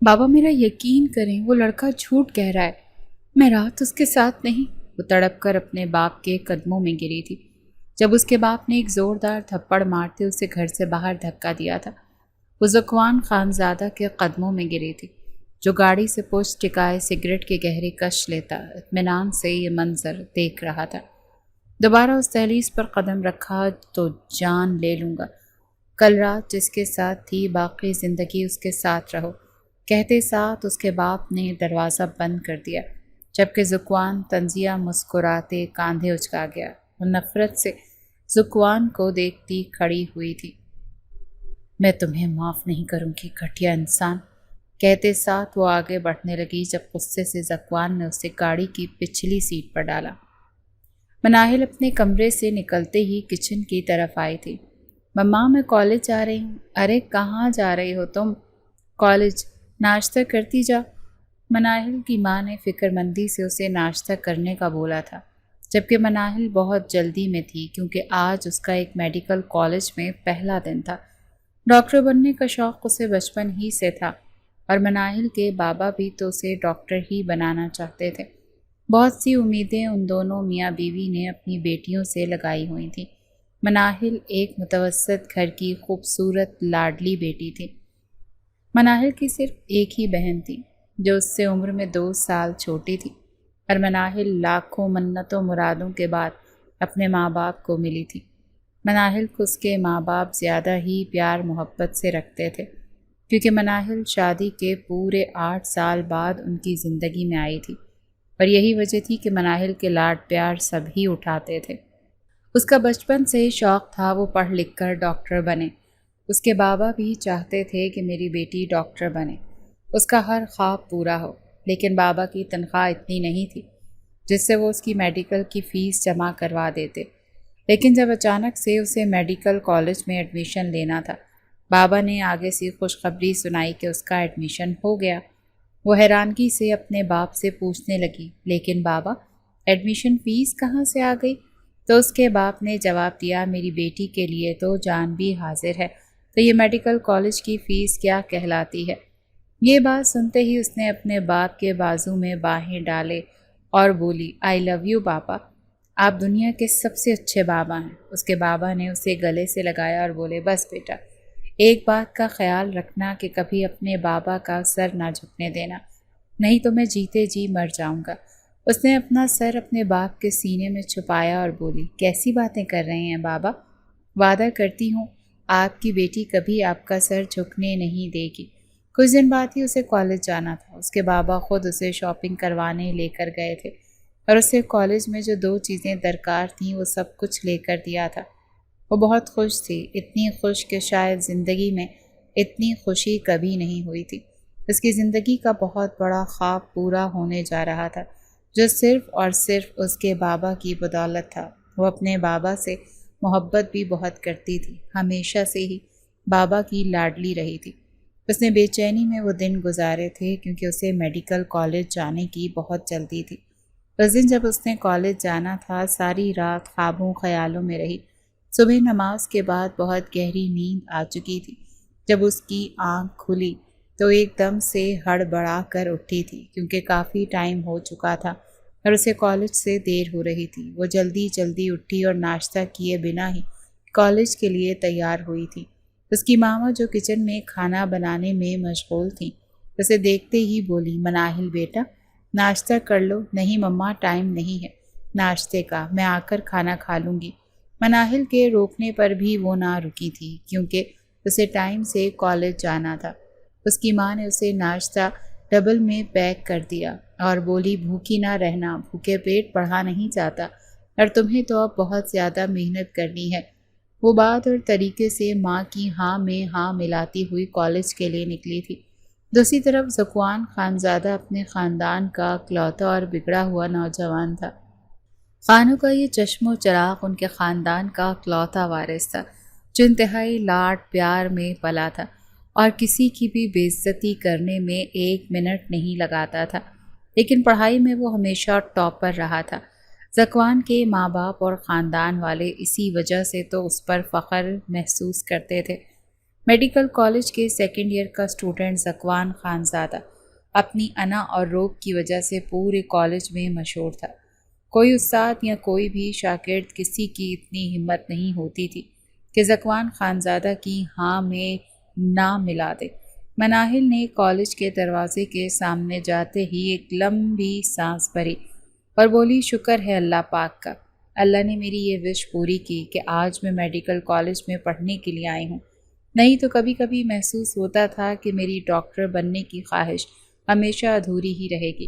بابا میرا یقین کریں، وہ لڑکا جھوٹ کہہ رہا ہے، میں رات اس کے ساتھ نہیں۔ وہ تڑپ کر اپنے باپ کے قدموں میں گری تھی جب اس کے باپ نے ایک زوردار تھپڑ مارتے اسے گھر سے باہر دھکا دیا تھا۔ وہ ذکوان خانزادہ کے قدموں میں گری تھی جو گاڑی سے پشت ٹکائے سگریٹ کے گہرے کش لیتا اطمینان سے یہ منظر دیکھ رہا تھا۔ دوبارہ اس دہلیز پر قدم رکھا تو جان لے لوں گا۔ کل رات جس کے ساتھ تھی باقی زندگی اس کے ساتھ رہو، کہتے ساتھ اس کے باپ نے دروازہ بند کر دیا، جبکہ ذکوان طنزیہ مسکراتے کاندھے اچکا گیا۔ وہ نفرت سے ذکوان کو دیکھتی کھڑی ہوئی تھی۔ میں تمہیں معاف نہیں کروں گی گھٹیا انسان، کہتے ساتھ وہ آگے بڑھنے لگی جب غصے سے ذکوان نے اسے گاڑی کی پچھلی سیٹ پر ڈالا۔ مناہل اپنے کمرے سے نکلتے ہی کچن کی طرف آئی تھی۔ مما میں کالج جا رہی ہوں۔ ارے کہاں جا رہی ہو تم؟ کالج، ناشتہ کرتی جا۔ مناہل کی ماں نے فکر مندی سے اسے ناشتہ کرنے کا بولا تھا، جبکہ مناہل بہت جلدی میں تھی کیونکہ آج اس کا ایک میڈیکل کالج میں پہلا دن تھا۔ ڈاکٹر بننے کا شوق اسے بچپن ہی سے تھا اور مناہل کے بابا بھی تو اسے ڈاکٹر ہی بنانا چاہتے تھے۔ بہت سی امیدیں ان دونوں میاں بیوی نے اپنی بیٹیوں سے لگائی ہوئی تھیں۔ مناہل ایک متوسط گھر کی خوبصورت لاڈلی بیٹی تھی۔ مناہل کی صرف ایک ہی بہن تھی جو اس سے عمر میں 2 سال چھوٹی تھی، اور مناہل لاکھوں منتوں مرادوں کے بعد اپنے ماں باپ کو ملی تھی۔ مناہل کو اس کے ماں باپ زیادہ ہی پیار محبت سے رکھتے تھے کیونکہ مناہل شادی کے پورے 8 سال بعد ان کی زندگی میں آئی تھی، اور یہی وجہ تھی کہ مناہل کے لاڈ پیار سب ہی اٹھاتے تھے۔ اس کا بچپن سے ہی شوق تھا وہ پڑھ لکھ کر ڈاکٹر بنے۔ اس کے بابا بھی چاہتے تھے کہ میری بیٹی ڈاکٹر بنے، اس کا ہر خواب پورا ہو، لیکن بابا کی تنخواہ اتنی نہیں تھی جس سے وہ اس کی میڈیکل کی فیس جمع کروا دیتے۔ لیکن جب اچانک سے اسے میڈیکل کالج میں ایڈمیشن لینا تھا، بابا نے آگے سے خوشخبری سنائی کہ اس کا ایڈمیشن ہو گیا۔ وہ حیرانگی سے اپنے باپ سے پوچھنے لگی، لیکن بابا ایڈمیشن فیس کہاں سے آ گئی؟ تو اس کے باپ نے جواب دیا، میری بیٹی کے لیے تو جان بھی حاضر ہے، تو یہ میڈیکل کالج کی فیس کیا کہلاتی ہے؟ یہ بات سنتے ہی اس نے اپنے باپ کے بازو میں باہیں ڈالے اور بولی، آئی لو یو پاپا، آپ دنیا کے سب سے اچھے بابا ہیں۔ اس کے بابا نے اسے گلے سے لگایا اور بولے، بس بیٹا، ایک بات کا خیال رکھنا کہ کبھی اپنے بابا کا سر نہ جھکنے دینا، نہیں تو میں جیتے جی مر جاؤں گا۔ اس نے اپنا سر اپنے باپ کے سینے میں چھپایا اور بولی، کیسی باتیں کر رہے ہیں بابا؟ وعدہ کرتی ہوں آپ کی بیٹی کبھی آپ کا سر جھکنے نہیں دے گی۔ کچھ دن بعد ہی اسے کالج جانا تھا۔ اس کے بابا خود اسے شاپنگ کروانے لے کر گئے تھے اور اسے کالج میں جو 2 چیزیں درکار تھیں وہ سب کچھ لے کر دیا تھا۔ وہ بہت خوش تھی، اتنی خوش کہ شاید زندگی میں اتنی خوشی کبھی نہیں ہوئی تھی۔ اس کی زندگی کا بہت بڑا خواب پورا ہونے جا رہا تھا جو صرف اور صرف اس کے بابا کی بدولت تھا۔ وہ اپنے بابا سے محبت بھی بہت کرتی تھی، ہمیشہ سے ہی بابا کی لاڈلی رہی تھی۔ اس نے بے چینی میں وہ دن گزارے تھے کیونکہ اسے میڈیکل کالج جانے کی بہت جلدی تھی۔ اس دن جب اس نے کالج جانا تھا، ساری رات خوابوں خیالوں میں رہی۔ صبح نماز کے بعد بہت گہری نیند آ چکی تھی۔ جب اس کی آنکھ کھلی تو ایک دم سے ہڑبڑا کر اٹھی تھی کیونکہ کافی ٹائم ہو چکا تھا اور اسے کالج سے دیر ہو رہی تھی۔ وہ جلدی جلدی اٹھی اور ناشتہ کیے بنا ہی کالج کے لیے تیار ہوئی تھی۔ اس کی ماما جو کچن میں کھانا بنانے میں مشغول تھیں، اسے دیکھتے ہی بولی، مناہل بیٹا ناشتہ کر لو۔ نہیں مما، ٹائم نہیں ہے ناشتے کا، میں آ کر کھانا کھا لوں گی۔ مناہل کے روکنے پر بھی وہ نہ رکی تھی کیونکہ اسے ٹائم سے کالج جانا تھا۔ اس کی ماں نے اسے ناشتہ ڈبل میں پیک کر دیا اور بولی، بھوکی نہ رہنا، بھوکے پیٹ پڑھا نہیں جاتا اور تمہیں تو اب بہت زیادہ محنت کرنی ہے۔ وہ بات اور طریقے سے ماں کی ہاں میں ہاں ملاتی ہوئی کالج کے لیے نکلی تھی۔ دوسری طرف ذکوان خانزادہ اپنے خاندان کا اکلوتا اور بگڑا ہوا نوجوان تھا۔ خانوں کا یہ چشم و چراغ ان کے خاندان کا اکلوتا وارث تھا جو انتہائی لاڈ پیار میں پلا تھا اور کسی کی بھی بے عزتی کرنے میں 1 منٹ نہیں لگاتا تھا، لیکن پڑھائی میں وہ ہمیشہ ٹاپر رہا تھا۔ ذکوان کے ماں باپ اور خاندان والے اسی وجہ سے تو اس پر فخر محسوس کرتے تھے۔ میڈیکل کالج کے سیکنڈ ایئر کا اسٹوڈنٹ ذکوان خان زادہ اپنی انا اور روب کی وجہ سے پورے کالج میں مشہور تھا۔ کوئی استاد یا کوئی بھی شاگرد کسی کی اتنی ہمت نہیں ہوتی تھی کہ ذکوان خانزادہ کی ہاں میں نہ ملا دے۔ مناہل نے کالج کے دروازے کے سامنے جاتے ہی ایک لمبی سانس بھری اور بولی، شکر ہے اللہ پاک کا، اللہ نے میری یہ وش پوری کی کہ آج میں میڈیکل کالج میں پڑھنے کے لیے آئی ہوں، نہیں تو کبھی کبھی محسوس ہوتا تھا کہ میری ڈاکٹر بننے کی خواہش ہمیشہ ادھوری ہی رہے گی،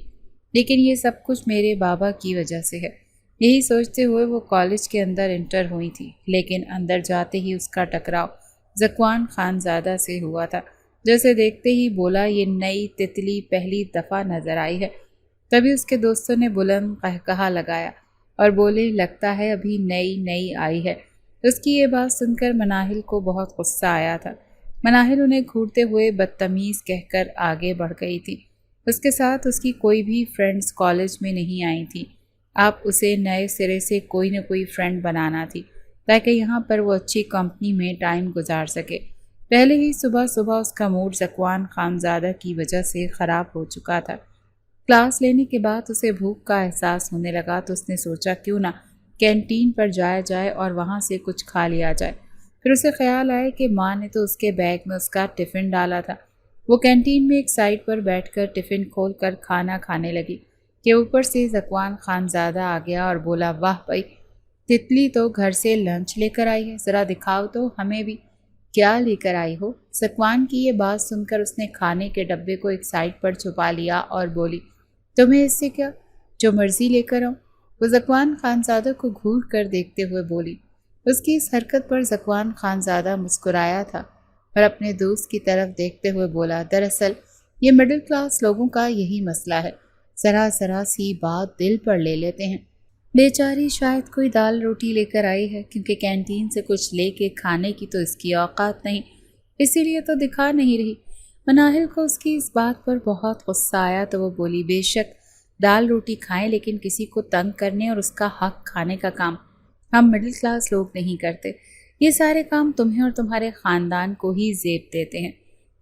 لیکن یہ سب کچھ میرے بابا کی وجہ سے ہے۔ یہی سوچتے ہوئے وہ کالج کے اندر انٹر ہوئی تھی، لیکن اندر جاتے ہی اس کا ٹکراؤ ذکوان خانزادہ سے ہوا تھا، جیسے دیکھتے ہی بولا، یہ نئی تتلی پہلی دفعہ نظر آئی ہے۔ تبھی اس کے دوستوں نے بلند قہقہا لگایا اور بولے، لگتا ہے ابھی نئی آئی ہے۔ اس کی یہ بات سن کر مناہل کو بہت غصہ آیا تھا۔ مناہل انہیں گھورتے ہوئے بدتمیز کہہ کر آگے بڑھ گئی تھی۔ اس کے ساتھ اس کی کوئی بھی فرینڈز کالج میں نہیں آئی تھی۔ آپ اسے نئے سرے سے کوئی نہ کوئی فرینڈ بنانا تھی تاکہ یہاں پر وہ اچھی کمپنی میں ٹائم گزار سکے۔ پہلے ہی صبح اس کا موڈ ذکوان خانزادہ کی وجہ سے خراب ہو چکا تھا۔ کلاس لینے کے بعد اسے بھوک کا احساس ہونے لگا تو اس نے سوچا کیوں نہ کینٹین پر جایا جائے اور وہاں سے کچھ کھا لیا جائے۔ پھر اسے خیال آیا کہ ماں نے تو اس کے بیگ میں اس کا ٹفن ڈالا تھا۔ وہ کینٹین میں ایک سائڈ پر بیٹھ کر ٹفن کھول کر کھانا کھانے لگی کہ اوپر سے ذکوان خانزادہ آ گیا اور بولا، واہ بھائی، تتلی تو گھر سے لنچ لے کر آئی ہے، ذرا دکھاؤ تو ہمیں بھی، کیا لے کر آئی ہو؟ ذکوان کی یہ بات سن کر اس نے کھانے کے ڈبے کو ایک سائڈ پر چھپا لیا اور بولی، تمہیں اس سے کیا، جو مرضی لے کر آؤ۔ وہ ذکوان خانزادہ کو گھور کر دیکھتے ہوئے بولی۔ اس کی اس حرکت پر ذکوان خانزادہ مسکرایا تھا اور اپنے دوست کی طرف دیکھتے ہوئے بولا، دراصل یہ مڈل کلاس لوگوں کا یہی مسئلہ ہے، ذرا سی بات دل پر لے لیتے ہیں۔ بیچاری شاید کوئی دال روٹی لے کر آئی ہے، کیونکہ کینٹین سے کچھ لے کے کھانے کی تو اس کی اوقات نہیں، اسی لیے تو دکھا نہیں رہی۔ مناہل کو اس کی اس بات پر بہت غصہ آیا تو وہ بولی، بے شک دال روٹی کھائیں، لیکن کسی کو تنگ کرنے اور اس کا حق کھانے کا کام ہم مڈل کلاس لوگ نہیں کرتے۔ یہ سارے کام تمہیں اور تمہارے خاندان کو ہی زیب دیتے ہیں۔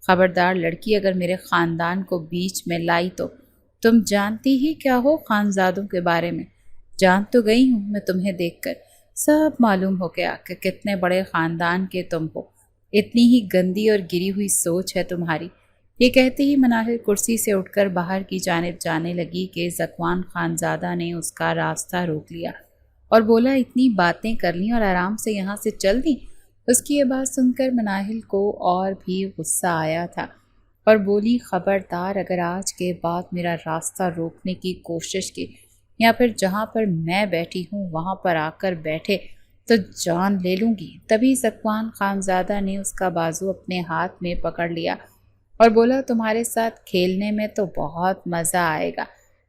خبردار لڑکی، اگر میرے خاندان کو بیچ میں لائی تو تم جانتی ہی کیا ہو خانزادوں کے بارے میں۔ جان تو گئی ہوں میں تمہیں دیکھ کر، سب معلوم ہو گیا کہ کتنے بڑے خاندان کے تم ہو، اتنی ہی گندی اور گری ہوئی سوچ ہے تمہاری۔ یہ کہتے ہی مناہل کرسی سے اٹھ کر باہر کی جانب جانے لگی کہ ذکوان خانزادہ نے اس کا راستہ روک لیا اور بولا، اتنی باتیں کر لیں اور آرام سے یہاں سے چل دیں۔ اس کی یہ بات سن کر مناہل کو اور بھی غصہ آیا تھا اور بولی، خبردار اگر آج کے بعد میرا راستہ روکنے کی کوشش کی یا پھر جہاں پر میں بیٹھی ہوں وہاں پر آ کر بیٹھے تو جان لے لوں گی۔ تبھی ذکوان خانزادہ نے اس کا بازو اپنے ہاتھ میں پکڑ لیا اور بولا، تمہارے ساتھ کھیلنے میں تو بہت مزہ آئے گا،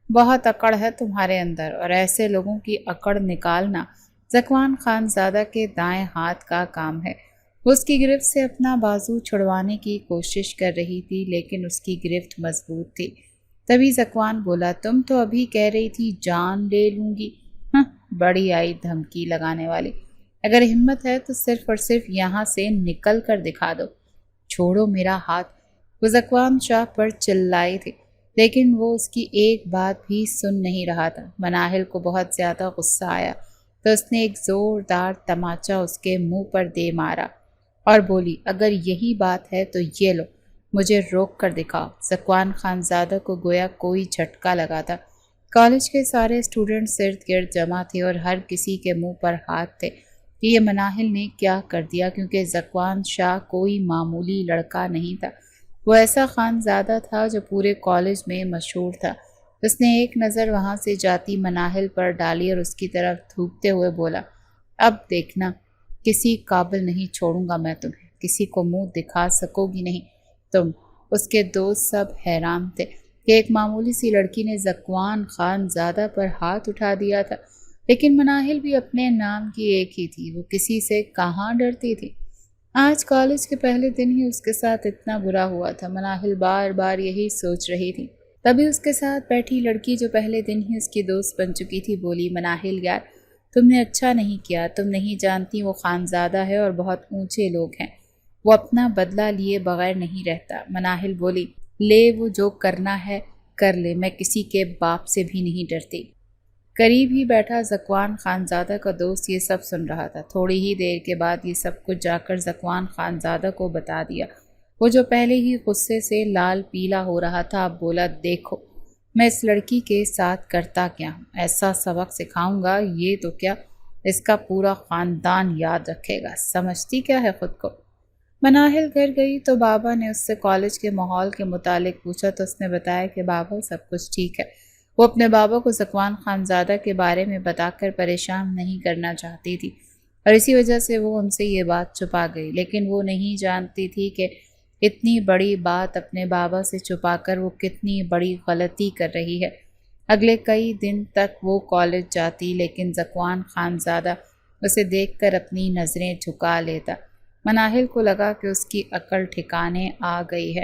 بہت اکڑ ہے تمہارے اندر، اور ایسے لوگوں کی اکڑ نکالنا ذکوان خانزادہ کے دائیں ہاتھ کا کام ہے۔ وہ اس کی گرفت سے اپنا بازو چھڑوانے کی کوشش کر رہی تھی، لیکن اس کی گرفت مضبوط تھی۔ تبھی ذکوان بولا، تم تو ابھی کہہ رہی تھی جان لے لوں گی، بڑی آئی دھمکی لگانے والی، اگر ہمت ہے تو صرف اور صرف یہاں سے نکل کر دکھا دو، چھوڑو میرا ہاتھ۔ وہ ذکوان شاہ پر چلائی تھی، لیکن وہ اس کی ایک بات بھی سن نہیں رہا تھا۔ مناہل کو بہت زیادہ غصہ آیا تو اس نے ایک زوردار تماچا اس کے منہ پر دے مارا اور بولی، اگر یہی بات ہے تو یہ لو، مجھے روک کر دکھاؤ۔ ذکوان خانزادہ کو گویا کوئی جھٹکا لگا تھا۔ کالج کے سارے اسٹوڈنٹس ارد گرد جمع تھے اور ہر کسی کے منہ پر ہاتھ تھے کہ یہ مناہل نے کیا کر دیا، کیونکہ ذکوان شاہ کوئی معمولی لڑکا نہیں تھا، وہ ایسا خانزادہ تھا جو پورے کالج میں مشہور تھا۔ اس نے ایک نظر وہاں سے جاتی مناہل پر ڈالی اور اس کی طرف تھوکتے ہوئے بولا، اب دیکھنا، کسی قابل نہیں چھوڑوں گا میں تمہیں، کسی کو منہ دکھا سکو گی نہیں تم۔ اس کے دوست سب حیران تھے کہ ایک معمولی سی لڑکی نے ذکوان خانزادہ پر ہاتھ اٹھا دیا تھا، لیکن مناہل بھی اپنے نام کی ایک ہی تھی، وہ کسی سے کہاں ڈرتی تھی۔ آج کالج کے پہلے دن ہی اس کے ساتھ اتنا برا ہوا تھا، مناہل بار بار یہی سوچ رہی تھی۔ تبھی اس کے ساتھ بیٹھی لڑکی جو پہلے دن ہی اس کی دوست بن چکی تھی بولی، مناہل یار، تم نے اچھا نہیں کیا، تم نہیں جانتی وہ خانزادہ ہے اور بہت اونچے لوگ ہیں، وہ اپنا بدلہ لیے بغیر نہیں رہتا۔ مناہل بولی، لے وہ جو کرنا ہے کر لے، میں کسی کے باپ سے بھی نہیں ڈرتی۔ قریب ہی بیٹھا ذکوان خانزادہ کا دوست یہ سب سن رہا تھا۔ تھوڑی ہی دیر کے بعد یہ سب کچھ جا کر ذکوان خانزادہ کو بتا دیا۔ وہ جو پہلے ہی غصے سے لال پیلا ہو رہا تھا اب بولا، دیکھو میں اس لڑکی کے ساتھ کرتا کیا ہوں، ایسا سبق سکھاؤں گا یہ تو کیا اس کا پورا خاندان یاد رکھے گا، سمجھتی کیا ہے خود کو۔ مناہل گھر گئی تو بابا نے اس سے کالج کے ماحول کے متعلق پوچھا تو اس نے بتایا کہ بابا سب کچھ ٹھیک ہے۔ وہ اپنے بابا کو ذکوان خانزادہ کے بارے میں بتا کر پریشان نہیں کرنا چاہتی تھی اور اسی وجہ سے وہ ان سے یہ بات چھپا گئی، لیکن وہ نہیں جانتی تھی کہ اتنی بڑی بات اپنے بابا سے چھپا کر وہ کتنی بڑی غلطی کر رہی ہے۔ اگلے کئی دن تک وہ کالج جاتی لیکن ذکوان خانزادہ اسے دیکھ کر اپنی نظریں جھکا لیتا۔ مناہل کو لگا کہ اس کی عقل ٹھکانے آ گئی ہے،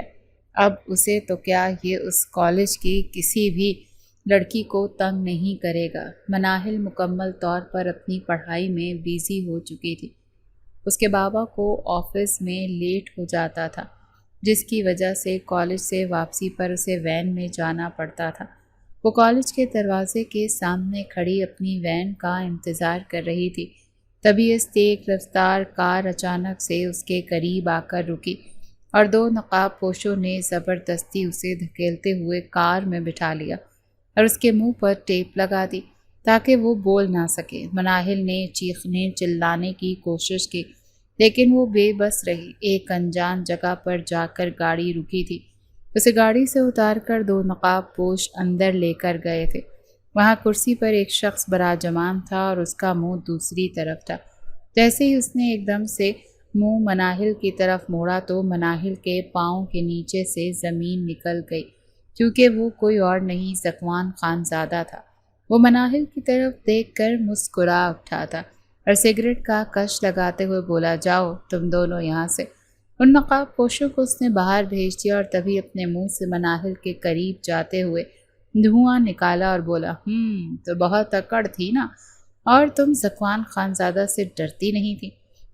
اب اسے تو کیا یہ اس کالج کی کسی بھی لڑکی کو تنگ نہیں کرے گا۔ مناہل مکمل طور پر اپنی پڑھائی میں بیزی ہو چکی تھی۔ اس کے بابا کو آفس میں لیٹ ہو جاتا تھا جس کی وجہ سے کالج سے واپسی پر اسے وین میں جانا پڑتا تھا۔ وہ کالج کے دروازے کے سامنے کھڑی اپنی وین کا انتظار کر رہی تھی، تبھی اس تیز رفتار کار اچانک سے اس کے قریب آ کر رکی اور دو نقاب پوشوں نے زبردستی اسے دھکیلتے ہوئے کار میں بٹھا لیا اور اس کے منہ پر ٹیپ لگا دی تاکہ وہ بول نہ سکے۔ مناہل نے چیخنے چلانے کی کوشش کی لیکن وہ بے بس رہی۔ ایک انجان جگہ پر جا کر گاڑی رکی تھی، اسے گاڑی سے اتار کر دو نقاب پوش اندر لے کر گئے تھے۔ وہاں کرسی پر ایک شخص براجمان تھا اور اس کا منہ دوسری طرف تھا۔ جیسے ہی اس نے ایک دم سے منہ مناہل کی طرف موڑا تو مناہل کے پاؤں کے نیچے سے زمین نکل گئی، کیونکہ وہ کوئی اور نہیں ذکوان خانزادہ تھا۔ وہ مناہل کی طرف دیکھ کر مسکرا اٹھا تھا اور سگریٹ کا کش لگاتے ہوئے بولا، جاؤ تم دونوں یہاں سے۔ ان نقاب پوشوں کو اس نے باہر بھیج دیا اور تبھی اپنے منہ سے مناہل کے قریب جاتے ہوئے دھواں نکالا اور بولا، تو بہت اکڑ تھی نا، اور تم ذکوان خانزادہ سے ڈرتی نہیں تھی،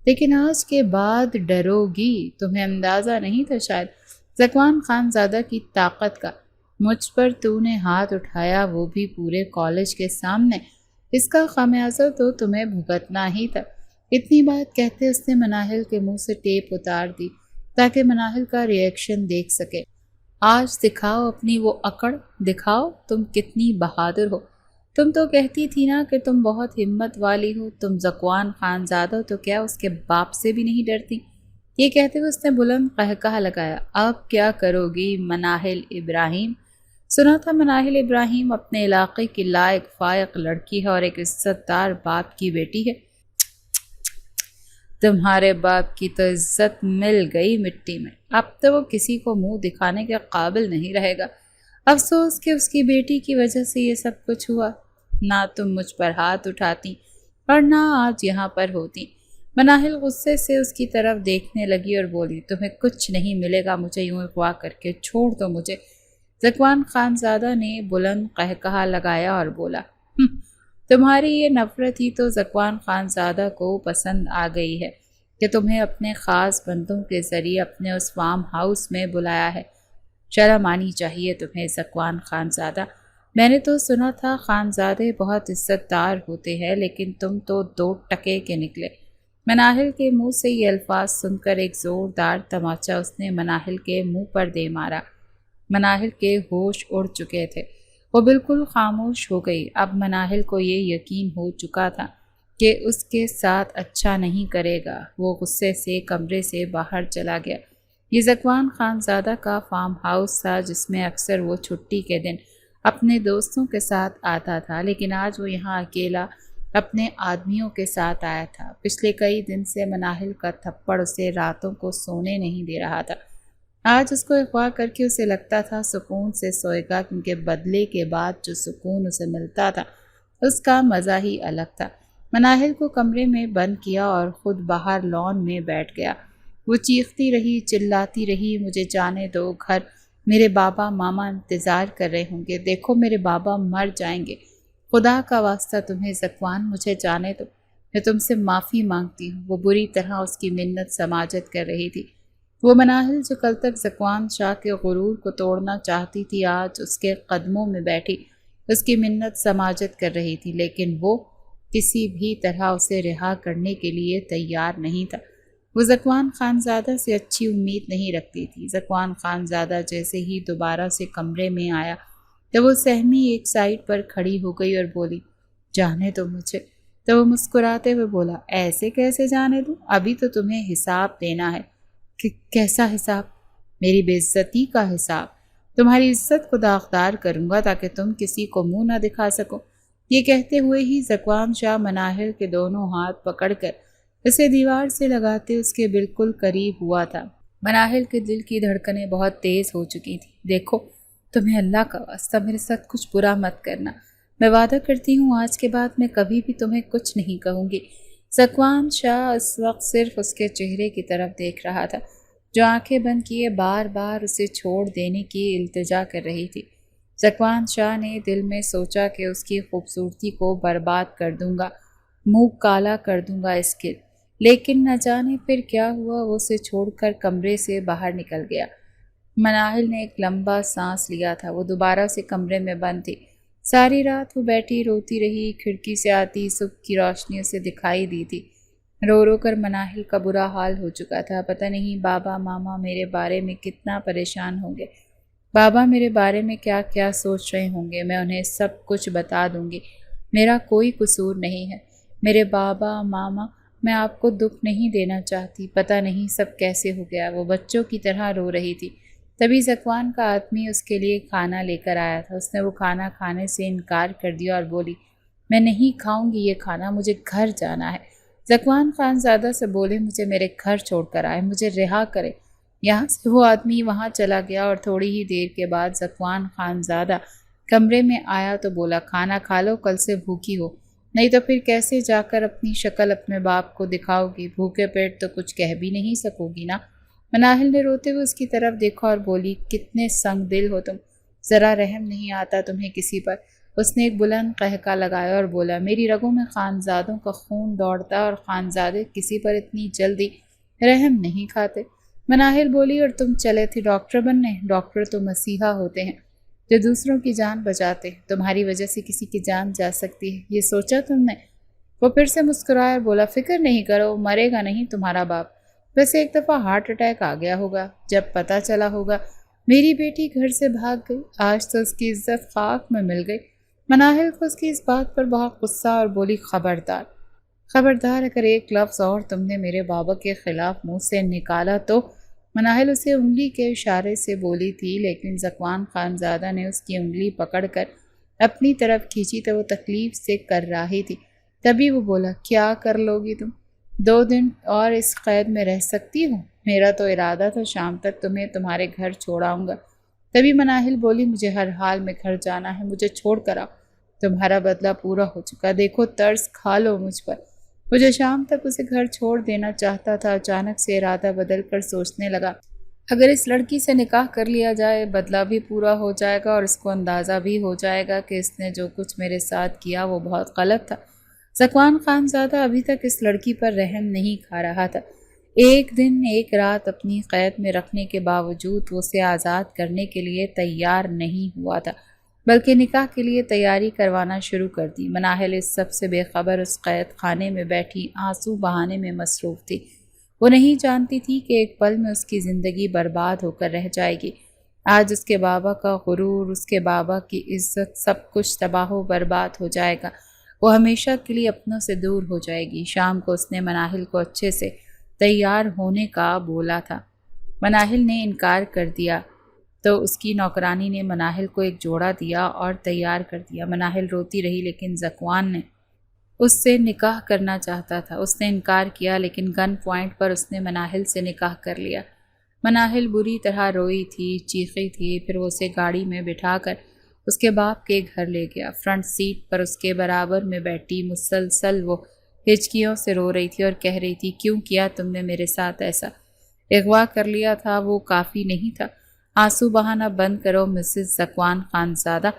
لیکن آج کے بعد ڈرو گی۔ تمہیں اندازہ نہیں تھا شاید ذکوان خانزادہ کی طاقت کا، مجھ پر تو نے ہاتھ اٹھایا وہ بھی پورے کالج کے سامنے، اس کا خمیازہ تو تمہیں بھگتنا ہی تھا۔ اتنی بات کہتے اس نے مناہل کے منہ سے ٹیپ اتار دی تاکہ مناہل کا ری ایکشن دیکھ سکے۔ آج دکھاؤ اپنی وہ اکڑ، دکھاؤ تم کتنی بہادر ہو۔ تم تو کہتی تھی نا کہ تم بہت ہمت والی ہو، تم ذکوان خانزادہ تو کیا اس کے باپ سے بھی نہیں ڈرتی۔ یہ کہتے ہوئے اس نے بلند قہقہہ لگایا، اب کیا کرو گی مناہل ابراہیم؟ سنا تھا مناہل ابراہیم اپنے علاقے کی لائق فائق لڑکی ہے اور ایک عزت دار باپ کی بیٹی ہے۔ تمہارے باپ کی تو عزت مل گئی مٹی میں، اب تو وہ کسی کو منہ دکھانے کے قابل نہیں رہے گا۔ افسوس کہ اس کی بیٹی کی وجہ سے یہ سب کچھ ہوا، نہ تم مجھ پر ہاتھ اٹھاتی اور نہ آج یہاں پر ہوتی۔ مناہل غصے سے اس کی طرف دیکھنے لگی اور بولی، تمہیں کچھ نہیں ملے گا مجھے یوں اغوا کر کے، چھوڑ دو مجھے۔ ذکوان خانزادہ نے بلند قہقہہ لگایا اور بولا، تمہاری یہ نفرت ہی تو ذکوان خانزادہ کو پسند آ گئی ہے کہ تمہیں اپنے خاص بندوں کے ذریعے اپنے اس فارم ہاؤس میں بلایا ہے۔ شرم آنی چاہیے تمہیں ذکوان خانزادہ، میں نے تو سنا تھا خانزادے بہت عزت دار ہوتے ہیں، لیکن تم تو 2 ٹکے کے نکلے۔ مناہل کے منہ سے یہ الفاظ سن کر ایک زوردار تماچا اس نے مناہل کے منہ پر دے مارا۔ مناہل کے ہوش اڑ چکے تھے، وہ بالکل خاموش ہو گئی۔ اب مناہل کو یہ یقین ہو چکا تھا کہ اس کے ساتھ اچھا نہیں کرے گا۔ وہ غصے سے کمرے سے باہر چلا گیا۔ یہ ذکوان خانزادہ کا فارم ہاؤس تھا جس میں اکثر وہ چھٹی کے دن اپنے دوستوں کے ساتھ آتا تھا، لیکن آج وہ یہاں اکیلا اپنے آدمیوں کے ساتھ آیا تھا۔ پچھلے کئی دن سے مناہل کا تھپڑ اسے راتوں کو سونے نہیں دے رہا تھا۔ آج اس کو اغوا کر کے اسے لگتا تھا سکون سے سوئے گا، کیونکہ بدلے کے بعد جو سکون اسے ملتا تھا اس کا مزہ ہی الگ تھا۔ مناہل کو کمرے میں بند کیا اور خود باہر لان میں بیٹھ گیا۔ وہ چیختی رہی، چلاتی رہی، مجھے جانے دو، گھر میرے بابا ماما انتظار کر رہے ہوں گے، دیکھو میرے بابا مر جائیں گے، خدا کا واسطہ تمہیں ذکوان مجھے جانے دو۔ میں تم سے معافی مانگتی ہوں۔ وہ بری طرح اس کی منت سماجت کر رہی تھی۔ وہ مناہل جو کل تک ذکوان شاہ کے غرور کو توڑنا چاہتی تھی، آج اس کے قدموں میں بیٹھی اس کی منت سماجت کر رہی تھی، لیکن وہ کسی بھی طرح اسے رہا کرنے کے لیے تیار نہیں تھا۔ وہ ذکوان خانزادہ سے اچھی امید نہیں رکھتی تھی۔ ذکوان خانزادہ جیسے ہی دوبارہ سے کمرے میں آیا تو وہ سہمی ایک سائڈ پر کھڑی ہو گئی اور بولی، جانے دو مجھے۔ تو وہ مسکراتے ہوئے بولا، ایسے کیسے جانے دوں؟ ابھی تو تمہیں حساب دینا ہے۔ کیسا حساب؟ میری بے عزتی کا حساب۔ تمہاری عزت کو داغدار کروں گا تاکہ تم کسی کو منہ نہ دکھا سکو۔ یہ کہتے ہوئے ہی ذکوان شاہ مناہل کے دونوں ہاتھ پکڑ کر اسے دیوار سے لگاتے اس کے بالکل قریب ہوا تھا۔ مناہل کے دل کی دھڑکنیں بہت تیز ہو چکی تھی۔ دیکھو، تمہیں اللہ کا واسطہ میرے ساتھ کچھ برا مت کرنا۔ میں وعدہ کرتی ہوں آج کے بعد میں کبھی بھی تمہیں کچھ نہیں کہوں گی۔ ذکوان شاہ اس وقت صرف اس کے چہرے کی طرف دیکھ رہا تھا، جو آنکھیں بند کیے بار بار اسے چھوڑ دینے کی التجا کر رہی تھی۔ ذکوان شاہ نے دل میں سوچا کہ اس کی خوبصورتی کو برباد کر دوں گا، منہ کالا کر دوں گا اس کے، لیکن نہ جانے پھر کیا ہوا، وہ اسے چھوڑ کر کمرے سے باہر نکل گیا۔ مناہل نے ایک لمبا سانس لیا تھا۔ وہ دوبارہ سے کمرے میں بند تھی۔ ساری رات وہ بیٹھی روتی رہی، کھڑکی سے آتی صبح کی روشنی اسے دکھائی دی تھی۔ رو رو کر مناہل کا برا حال ہو چکا تھا۔ پتہ نہیں بابا ماما میرے بارے میں کتنا پریشان ہوں گے، بابا میرے بارے میں کیا کیا سوچ رہے ہوں گے۔ میں انہیں سب کچھ بتا دوں گی، میرا کوئی قصور نہیں ہے۔ میرے بابا ماما، میں آپ کو دکھ نہیں دینا چاہتی، پتہ نہیں سب کیسے ہو گیا۔ وہ بچوں کی طرح رو رہی تھی۔ تبھی ذکوان کا آدمی اس کے لیے کھانا لے کر آیا تھا۔ اس نے وہ کھانا کھانے سے انکار کر دیا اور بولی، میں نہیں کھاؤں گی یہ کھانا، مجھے گھر جانا ہے۔ ذکوان خانزادہ سے بولے، مجھے میرے گھر چھوڑ کر آئے، مجھے رہا کرے۔ یہاں سے وہ آدمی وہاں چلا گیا اور تھوڑی ہی دیر کے بعد ذکوان خانزادہ کمرے میں آیا تو بولا، کھانا کھا لو، کل سے بھوکی ہو، نہیں تو پھر کیسے جا کر اپنی شکل اپنے باپ کو دکھاؤ گی؟ بھوکے پیٹ تو کچھ کہہ بھی نہیں سکو گی نا۔ مناہل نے روتے ہوئے اس کی طرف دیکھا اور بولی، کتنے سنگ دل ہو تم، ذرا رحم نہیں آتا تمہیں کسی پر؟ اس نے ایک بلند قہقہ لگایا اور بولا، میری رگوں میں خانزادوں کا خون دوڑتا اور خانزادے کسی پر اتنی جلدی رحم نہیں کھاتے۔ مناہل بولی، اور تم چلے تھے ڈاکٹر بننے؟ ڈاکٹر تو مسیحا ہوتے ہیں جو دوسروں کی جان بچاتے ہیں، تمہاری وجہ سے کسی کی جان جا سکتی ہے، یہ سوچا تم نے؟ وہ پھر سے مسکرایا اور بولا، فکر نہیں کرو، مرے گا نہیں تمہارا باپ، بس ایک دفعہ ہارٹ اٹیک آ گیا ہوگا، جب پتہ چلا ہوگا میری بیٹی گھر سے بھاگ گئی، آج تو اس کی عزت خاک میں مل گئی۔ مناہل کو اس کی اس بات پر بہت غصہ اور بولی، خبردار خبردار، اگر ایک لفظ اور تم نے میرے بابا کے خلاف منہ سے نکالا تو۔ مناہل اسے انگلی کے اشارے سے بولی تھی، لیکن ذکوان خانزادہ نے اس کی انگلی پکڑ کر اپنی طرف کھینچی تو وہ تکلیف سے کر رہی تھی۔ تبھی وہ بولا، کیا کر لو گی تم؟ 2 دن اور اس قید میں رہ سکتی ہوں؟ میرا تو ارادہ تھا شام تک تمہیں تمہارے گھر چھوڑاؤں گا۔ تبھی مناہل بولی، مجھے ہر حال میں گھر جانا ہے، مجھے چھوڑ کر آؤ، تمہارا بدلہ پورا ہو چکا، دیکھو ترس کھا لو مجھ پر۔ مجھے شام تک اسے گھر چھوڑ دینا چاہتا تھا، اچانک سے ارادہ بدل کر سوچنے لگا، اگر اس لڑکی سے نکاح کر لیا جائے، بدلہ بھی پورا ہو جائے گا اور اس کو اندازہ بھی ہو جائے گا کہ اس نے جو کچھ میرے ساتھ کیا وہ بہت غلط تھا۔ ذکوان خانزادہ ابھی تک اس لڑکی پر رحم نہیں کھا رہا تھا۔ ایک دن ایک رات اپنی قید میں رکھنے کے باوجود وہ اسے آزاد کرنے کے لیے تیار نہیں ہوا تھا، بلکہ نکاح کے لیے تیاری کروانا شروع کر دی۔ مناہل اس سب سے بے خبر اس قید خانے میں بیٹھی آنسو بہانے میں مصروف تھی۔ وہ نہیں جانتی تھی کہ ایک پل میں اس کی زندگی برباد ہو کر رہ جائے گی۔ آج اس کے بابا کا غرور، اس کے بابا کی عزت، سب کچھ تباہ و برباد ہو جائے گا۔ وہ ہمیشہ کے لیے اپنوں سے دور ہو جائے گی۔ شام کو اس نے مناہل کو اچھے سے تیار ہونے کا بولا تھا۔ مناہل نے انکار کر دیا تو اس کی نوکرانی نے مناہل کو ایک جوڑا دیا اور تیار کر دیا۔ مناہل روتی رہی، لیکن ذکوان نے اس سے نکاح کرنا چاہتا تھا۔ اس نے انکار کیا، لیکن گن پوائنٹ پر اس نے مناہل سے نکاح کر لیا۔ مناہل بری طرح روئی تھی، چیخی تھی۔ پھر وہ اسے گاڑی میں بٹھا کر اس کے باپ کے گھر لے گیا۔ فرنٹ سیٹ پر اس کے برابر میں بیٹھی مسلسل وہ ہچکیوں سے رو رہی تھی اور کہہ رہی تھی، کیوں کیا تم نے میرے ساتھ ایسا؟ اغوا کر لیا تھا وہ کافی نہیں تھا؟ آنسو بہانا بند کرو مسز ذکوان خانزادہ،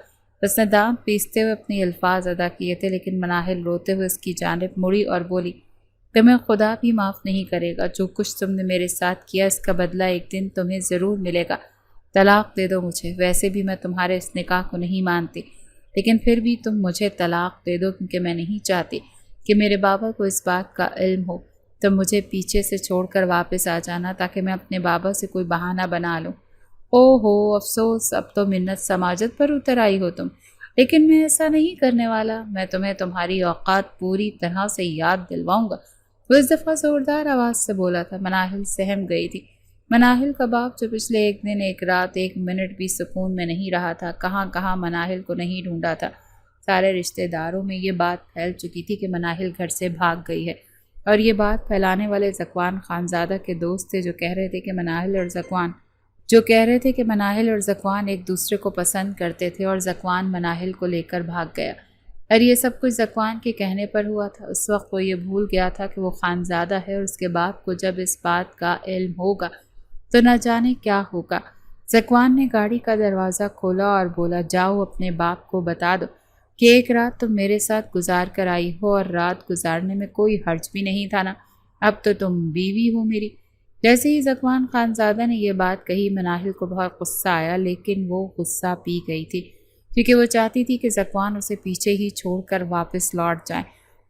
اس نے دانت پیستے ہوئے اپنے الفاظ ادا کیے تھے، لیکن مناہل روتے ہوئے اس کی جانب مڑی اور بولی، تمہیں خدا بھی معاف نہیں کرے گا۔ جو کچھ تم نے میرے ساتھ کیا اس کا بدلہ ایک دن تمہیں ضرور ملے گا۔ طلاق دے دو مجھے، ویسے بھی میں تمہارے اس نکاح کو نہیں مانتی، لیکن پھر بھی تم مجھے طلاق دے دو، کیونکہ میں نہیں چاہتی کہ میرے بابا کو اس بات کا علم ہو۔ تم مجھے پیچھے سے چھوڑ کر واپس آ جانا تاکہ میں اپنے بابا سے کوئی بہانہ بنا لوں۔ او ہو افسوس، اب تو منت سماجت پر اتر آئی ہو تم، لیکن میں ایسا نہیں کرنے والا۔ میں تمہیں تمہاری اوقات پوری طرح سے یاد دلواؤں گا۔ وہ اس دفعہ زوردار آواز سے بولا تھا۔ مناہل سہم گئی تھی۔ مناہل کا باپ جو پچھلے ایک دن ایک رات ایک منٹ بھی سکون میں نہیں رہا تھا، کہاں کہاں مناہل کو نہیں ڈھونڈا تھا۔ سارے رشتہ داروں میں یہ بات پھیل چکی تھی کہ مناہل گھر سے بھاگ گئی ہے، اور یہ بات پھیلانے والے ذکوان خانزادہ کے دوست تھے، جو کہہ رہے تھے کہ مناہل اور ذکوان ایک دوسرے کو پسند کرتے تھے، اور ذکوان مناہل کو لے کر بھاگ گیا۔ اور یہ سب کچھ ذکوان کے کہنے پر ہوا تھا۔ اس وقت وہ یہ بھول گیا تھا کہ وہ خانزادہ ہے، اور اس کے باپ کو جب اس بات کا علم ہوگا تو نہ جانے کیا ہوگا۔ ذکوان نے گاڑی کا دروازہ کھولا اور بولا، جاؤ اپنے باپ کو بتا دو کہ ایک رات تم میرے ساتھ گزار کر آئی ہو، اور رات گزارنے میں کوئی حرج بھی نہیں تھا نا۔ اب تو تم بیوی ہو میری۔ جیسے ہی ذکوان خانزادہ نے یہ بات کہی، مناہل کو بہت غصہ آیا، لیکن وہ غصہ پی گئی تھی، کیونکہ وہ چاہتی تھی کہ ذکوان اسے پیچھے ہی چھوڑ کر واپس لوٹ جائیں،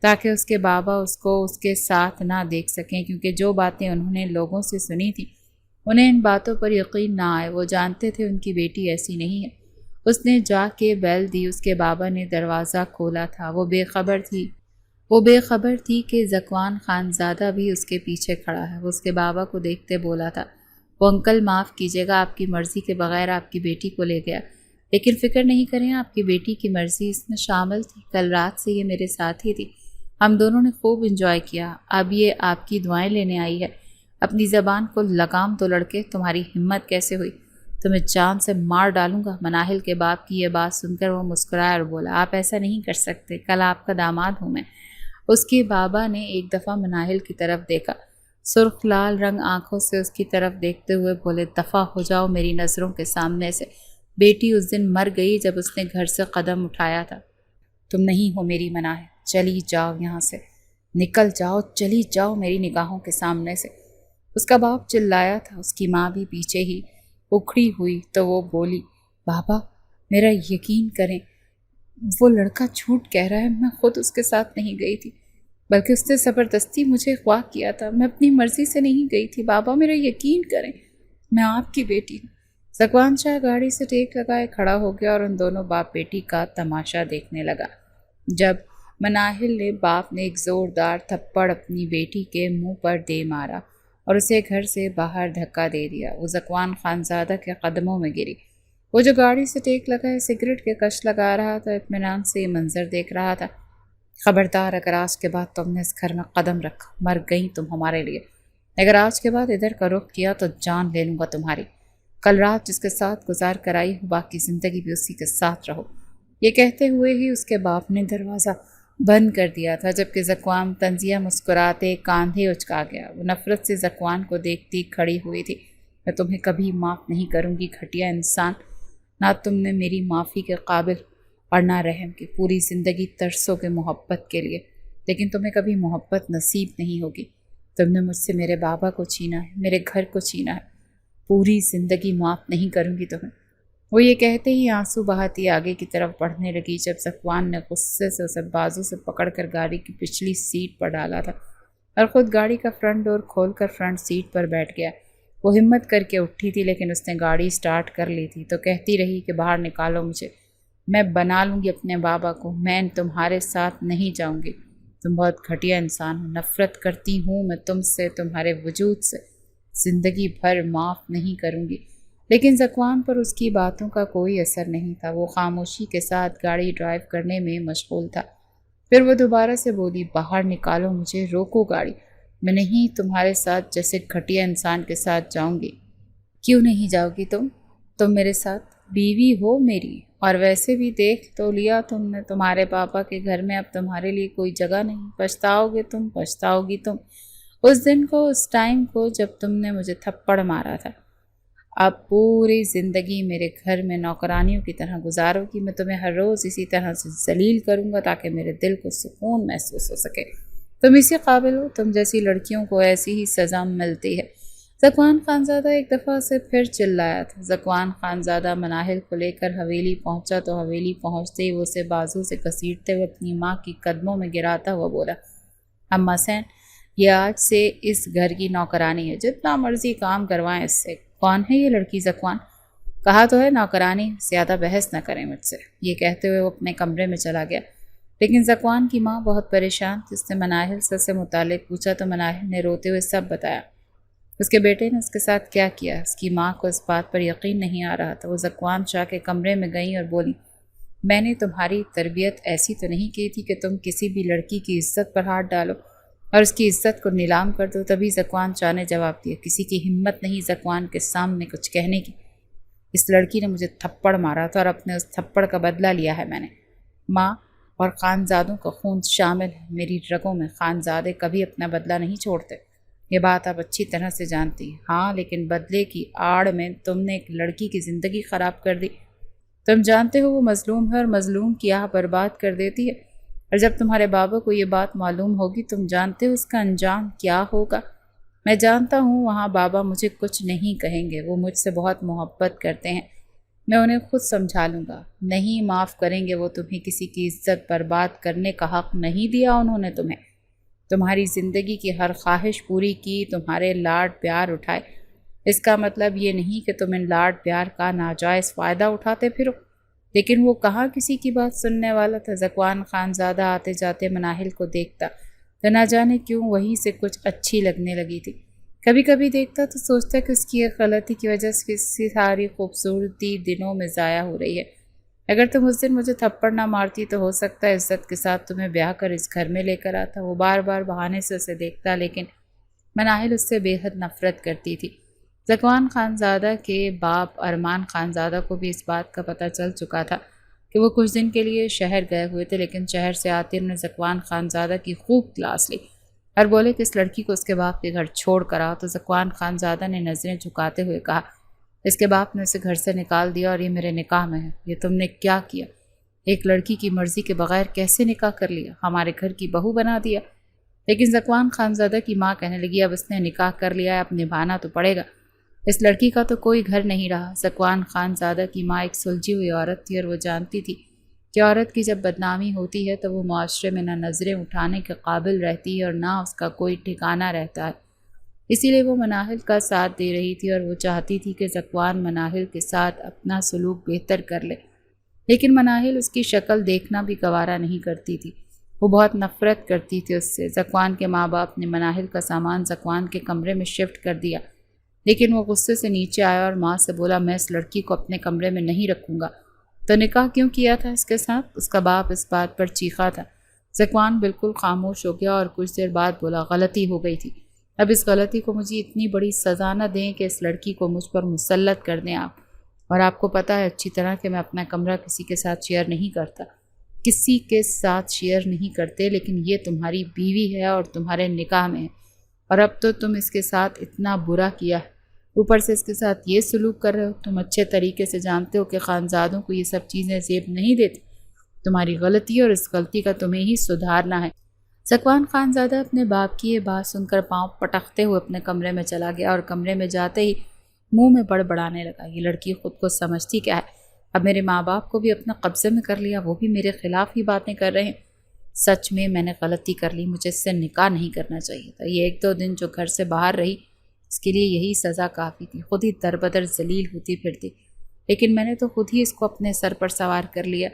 تاکہ اس کے بابا اس کو اس کے ساتھ نہ دیکھ سکیں، کیونکہ جو باتیں انہوں نے لوگوں سے سنی تھیں انہیں ان باتوں پر یقین نہ آئے۔ وہ جانتے تھے ان کی بیٹی ایسی نہیں ہے۔ اس نے جا کے بیل دی۔ اس کے بابا نے دروازہ کھولا تھا۔ وہ بے خبر تھی کہ ذکوان خانزادہ بھی اس کے پیچھے کھڑا ہے۔ وہ اس کے بابا کو دیکھتے بولا تھا، وہ انکل معاف کیجیے گا، آپ کی مرضی کے بغیر آپ کی بیٹی کو لے گیا، لیکن فکر نہیں کریں، آپ کی بیٹی کی مرضی اس میں شامل تھی۔ کل رات سے یہ میرے ساتھ ہی تھی، ہم دونوں نے خوب انجوائے کیا۔ اب یہ آپ کی دعائیں لینے آئی ہے۔ اپنی زبان کو لگام دو لڑکے، تمہاری ہمت کیسے ہوئی؟ تمہیں جان سے مار ڈالوں گا۔ مناہل کے باپ کی یہ بات سن کر وہ مسکرایا اور بولا، آپ ایسا نہیں کر سکتے، کل آپ کا داماد ہوں میں۔ اس کے بابا نے ایک دفعہ مناہل کی طرف دیکھا، سرخ لال رنگ آنکھوں سے اس کی طرف دیکھتے ہوئے بولے، دفع ہو جاؤ میری نظروں کے سامنے سے۔ بیٹی اس دن مر گئی جب اس نے گھر سے قدم اٹھایا تھا۔ تم نہیں ہو میری مناہل، چلی جاؤ یہاں سے، نکل جاؤ، چلی جاؤ میری نگاہوں کے سامنے سے۔ اس کا باپ چلایا تھا۔ اس کی ماں بھی پیچھے ہی اکھڑی ہوئی تو وہ بولی، بابا میرا یقین کریں، وہ لڑکا جھوٹ کہہ رہا ہے، میں خود اس کے ساتھ نہیں گئی تھی، بلکہ اس نے زبردستی مجھے اغوا کیا تھا، میں اپنی مرضی سے نہیں گئی تھی۔ بابا میرا یقین کریں، میں آپ کی بیٹی ہوں۔ ذکوان شاہ گاڑی سے ٹیک لگائے کھڑا ہو گیا اور ان دونوں باپ بیٹی کا تماشا دیکھنے لگا۔ جب مناہل نے باپ نے ایک زوردار تھپڑ اپنی بیٹی کے منہ پر دے مارا اور اسے گھر سے باہر دھکا دے دیا، وہ ذکوان خانزادہ کے قدموں میں گری۔ وہ جو گاڑی سے ٹیک لگائے سگریٹ کے کش لگا رہا تھا، اطمینان سے یہ منظر دیکھ رہا تھا۔ خبردار، اگر آج کے بعد تم نے اس گھر میں قدم رکھا، مر گئی تم ہمارے لیے۔ اگر آج کے بعد ادھر کا رخ کیا تو جان لے لوں گا تمہاری۔ کل رات جس کے ساتھ گزار کر آئی ہو، باقی زندگی بھی اسی کے ساتھ رہو۔ یہ کہتے ہوئے ہی اس کے باپ نے دروازہ بند کر دیا تھا، جبکہ ذکوان طنزیہ مسکراتے کاندھے اچکا گیا۔ وہ نفرت سے ذکوان کو دیکھتی کھڑی ہوئی تھی۔ میں تمہیں کبھی معاف نہیں کروں گی، گھٹیا انسان، نہ تم نے میری معافی کے قابل اور نہ رحم کے۔ پوری زندگی ترسو کے محبت کے لیے، لیکن تمہیں کبھی محبت نصیب نہیں ہوگی۔ تم نے مجھ سے میرے بابا کو چھینا ہے، میرے گھر کو چھینا ہے، پوری زندگی معاف نہیں کروں گی تمہیں۔ وہ یہ کہتے ہی آنسو بہاتی آگے کی طرف بڑھنے لگی، جب ذکوان نے غصے سے اسے بازو سے پکڑ کر گاڑی کی پچھلی سیٹ پر ڈالا تھا اور خود گاڑی کا فرنٹ ڈور کھول کر فرنٹ سیٹ پر بیٹھ گیا۔ وہ ہمت کر کے اٹھی تھی، لیکن اس نے گاڑی سٹارٹ کر لی تھی تو کہتی رہی کہ باہر نکالو مجھے، میں بنا لوں گی اپنے بابا کو، میں تمہارے ساتھ نہیں جاؤں گی۔ تم بہت گھٹیا انسان ہو، نفرت کرتی ہوں میں تم سے، تمہارے وجود سے، زندگی بھر معاف نہیں کروں گی۔ لیکن ذکوان پر اس کی باتوں کا کوئی اثر نہیں تھا۔ وہ خاموشی کے ساتھ گاڑی ڈرائیو کرنے میں مشغول تھا۔ پھر وہ دوبارہ سے بولی، باہر نکالو مجھے، روکو گاڑی، میں نہیں تمہارے ساتھ جیسے گھٹیا انسان کے ساتھ جاؤں گی۔ کیوں نہیں جاؤ گی تم میرے ساتھ؟ بیوی ہو میری، اور ویسے بھی دیکھ تو لیا تم نے، تمہارے پاپا کے گھر میں اب تمہارے لیے کوئی جگہ نہیں۔ پچھتاؤ گی تم اس دن کو، اس ٹائم کو جب تم نے مجھے تھپڑ مارا تھا۔ اب پوری زندگی میرے گھر میں نوکرانیوں کی طرح گزارو گی، میں تمہیں ہر روز اسی طرح سے ذلیل کروں گا تاکہ میرے دل کو سکون محسوس ہو سکے۔ تم اسی قابل ہو، تم جیسی لڑکیوں کو ایسی ہی سزا ملتی ہے۔ ذکوان خانزادہ ایک دفعہ سے پھر چلایا تھا۔ ذکوان خانزادہ مناہل کو لے کر حویلی پہنچا تو حویلی پہنچتے ہی وہ اسے بازو سے گھسیٹتے ہوئے اپنی ماں کی قدموں میں گراتا ہوا بولا، اماں حسین، یہ آج سے اس گھر کی نوکرانی ہے، جتنا مرضی کام کروائیں اس سے۔ کون ہے یہ لڑکی ذکوان؟ کہا تو ہے نوکرانی، زیادہ بحث نہ کریں مجھ سے۔ یہ کہتے ہوئے وہ اپنے کمرے میں چلا گیا۔ لیکن ذکوان کی ماں بہت پریشان تھی۔ اس نے مناہل سے متعلق پوچھا تو مناہل نے روتے ہوئے سب بتایا، اس کے بیٹے نے اس کے ساتھ کیا کیا۔ اس کی ماں کو اس بات پر یقین نہیں آ رہا تھا۔ وہ ذکوان شاہ کے کمرے میں گئیں اور بولی، میں نے تمہاری تربیت ایسی تو نہیں کی تھی کہ تم کسی بھی لڑکی کی عزت پر ہاتھ ڈالو اور اس کی عزت کو نیلام کر دو۔ تبھی ذکوان شاہ نے جواب دیا، کسی کی ہمت نہیں ذکوان کے سامنے کچھ کہنے کی۔ اس لڑکی نے مجھے تھپڑ مارا تھا اور اپنے اس تھپڑ کا بدلہ لیا ہے میں نے۔ ماں اور خانزادوں کا خون شامل ہے میری رگوں میں، خانزادے کبھی اپنا بدلہ نہیں چھوڑتے، یہ بات آپ اچھی طرح سے جانتی ہیں۔ ہاں، لیکن بدلے کی آڑ میں تم نے ایک لڑکی کی زندگی خراب کر دی۔ تم جانتے ہو وہ مظلوم ہے اور مظلوم کی آہ برباد کر دیتی ہے، اور جب تمہارے بابا کو یہ بات معلوم ہوگی تم جانتے ہو اس کا انجام کیا ہوگا۔ میں جانتا ہوں وہاں بابا مجھے کچھ نہیں کہیں گے، وہ مجھ سے بہت محبت کرتے ہیں، میں انہیں خود سمجھا لوں گا۔ نہیں معاف کریں گے وہ تمہیں، کسی کی عزت برباد کرنے کا حق نہیں دیا انہوں نے تمہیں۔ تمہاری زندگی کی ہر خواہش پوری کی، تمہارے لاڈ پیار اٹھائے۔ اس کا مطلب یہ نہیں کہ تم ان لاڈ پیار کا ناجائز فائدہ اٹھاتے پھرو۔ لیکن وہ کہاں کسی کی بات سننے والا تھا۔ ذکوان خانزادہ آتے جاتے مناہل کو دیکھتا تو نہ جانے کیوں وہیں سے کچھ اچھی لگنے لگی تھی۔ کبھی کبھی دیکھتا تو سوچتا کہ اس کی ایک غلطی کی وجہ سے اس کی ساری خوبصورتی دنوں میں ضائع ہو رہی ہے۔ اگر تم اس دن مجھے تھپڑ نہ مارتی تو ہو سکتا ہے عزت کے ساتھ تمہیں بیاہ کر اس گھر میں لے کر آتا۔ وہ بار بار بہانے سے اسے دیکھتا، لیکن مناہل اس سے بے حد نفرت کرتی تھی۔ ذکوان خانزادہ کے باپ ارمان خانزادہ کو بھی اس بات کا پتہ چل چکا تھا کہ وہ کچھ دن کے لیے شہر گئے ہوئے تھے، لیکن شہر سے آتے انہوں نے ذکوان خانزادہ کی خوب کلاس لی اور بولے کہ اس لڑکی کو اس کے باپ کے گھر چھوڑ کر آؤ۔ تو ذکوان خانزادہ نے نظریں جھکاتے ہوئے کہا، اس کے باپ نے اسے گھر سے نکال دیا اور یہ میرے نکاح میں ہے۔ یہ تم نے کیا کیا؟ ایک لڑکی کی مرضی کے بغیر کیسے نکاح کر لیا؟ ہمارے گھر کی بہو بنا دیا۔ لیکن ذکوان خانزادہ کی ماں کہنے لگی، اب اس نے نکاح کر لیا ہے، اب نبھانا تو پڑے گا۔ اس لڑکی کا تو کوئی گھر نہیں رہا۔ ذکوان خانزادہ کی ماں ایک سلجھی ہوئی عورت تھی اور وہ جانتی تھی کہ عورت کی جب بدنامی ہوتی ہے تو وہ معاشرے میں نہ نظریں اٹھانے کے قابل رہتی ہے اور نہ اس کا کوئی ٹھکانہ رہتا ہے۔ اسی لیے وہ مناہل کا ساتھ دے رہی تھی اور وہ چاہتی تھی کہ ذکوان مناہل کے ساتھ اپنا سلوک بہتر کر لے، لیکن مناہل اس کی شکل دیکھنا بھی گوارا نہیں کرتی تھی۔ وہ بہت نفرت کرتی تھی اس سے۔ ذکوان کے ماں باپ نے مناہل کا سامان ذکوان کے کمرے میں شفٹ کر دیا، لیکن وہ غصے سے نیچے آیا اور ماں سے بولا، میں اس لڑکی کو اپنے کمرے میں نہیں رکھوں گا۔ تو نکاح کیوں کیا تھا اس کے ساتھ؟ اس کا باپ اس بات پر چیخا تھا۔ ذکوان بالکل خاموش ہو گیا اور کچھ دیر بعد بولا، غلطی ہو گئی تھی، اب اس غلطی کو مجھے اتنی بڑی سزا نہ دیں کہ اس لڑکی کو مجھ پر مسلط کر دیں آپ۔ اور آپ کو پتہ ہے اچھی طرح کہ میں اپنا کمرہ کسی کے ساتھ شیئر نہیں کرتا، کسی کے ساتھ شیئر نہیں کرتے، لیکن یہ تمہاری بیوی ہے اور تمہارے نکاح میں ہے، اور اب تو تم اس کے ساتھ اتنا برا کیا ہے، اوپر سے اس کے ساتھ یہ سلوک کر رہے ہو۔ تم اچھے طریقے سے جانتے ہو کہ خانزادوں کو یہ سب چیزیں زیب نہیں دیتی، تمہاری غلطی اور اس غلطی کا تمہیں ہی سدھارنا ہے۔ ذکوان خانزادہ اپنے باپ کی یہ بات سن کر پاؤں پٹکتے ہوئے اپنے کمرے میں چلا گیا اور کمرے میں جاتے ہی منہ میں بڑبڑانے لگا، یہ لڑکی خود کو سمجھتی کیا ہے؟ اب میرے ماں باپ کو بھی اپنے قبضے میں کر لیا، وہ بھی میرے خلاف ہی باتیں کر رہے ہیں۔ سچ میں میں نے غلطی کر لی، مجھے اس سے نکاح نہیں کرنا چاہیے تھا۔ یہ ایک دو دن جو گھر سے باہر رہی اس کے لیے یہی سزا کافی تھی، خود ہی در بدر ذلیل ہوتی پھرتی، لیکن میں نے تو خود ہی اس کو اپنے سر پر سوار کر لیا۔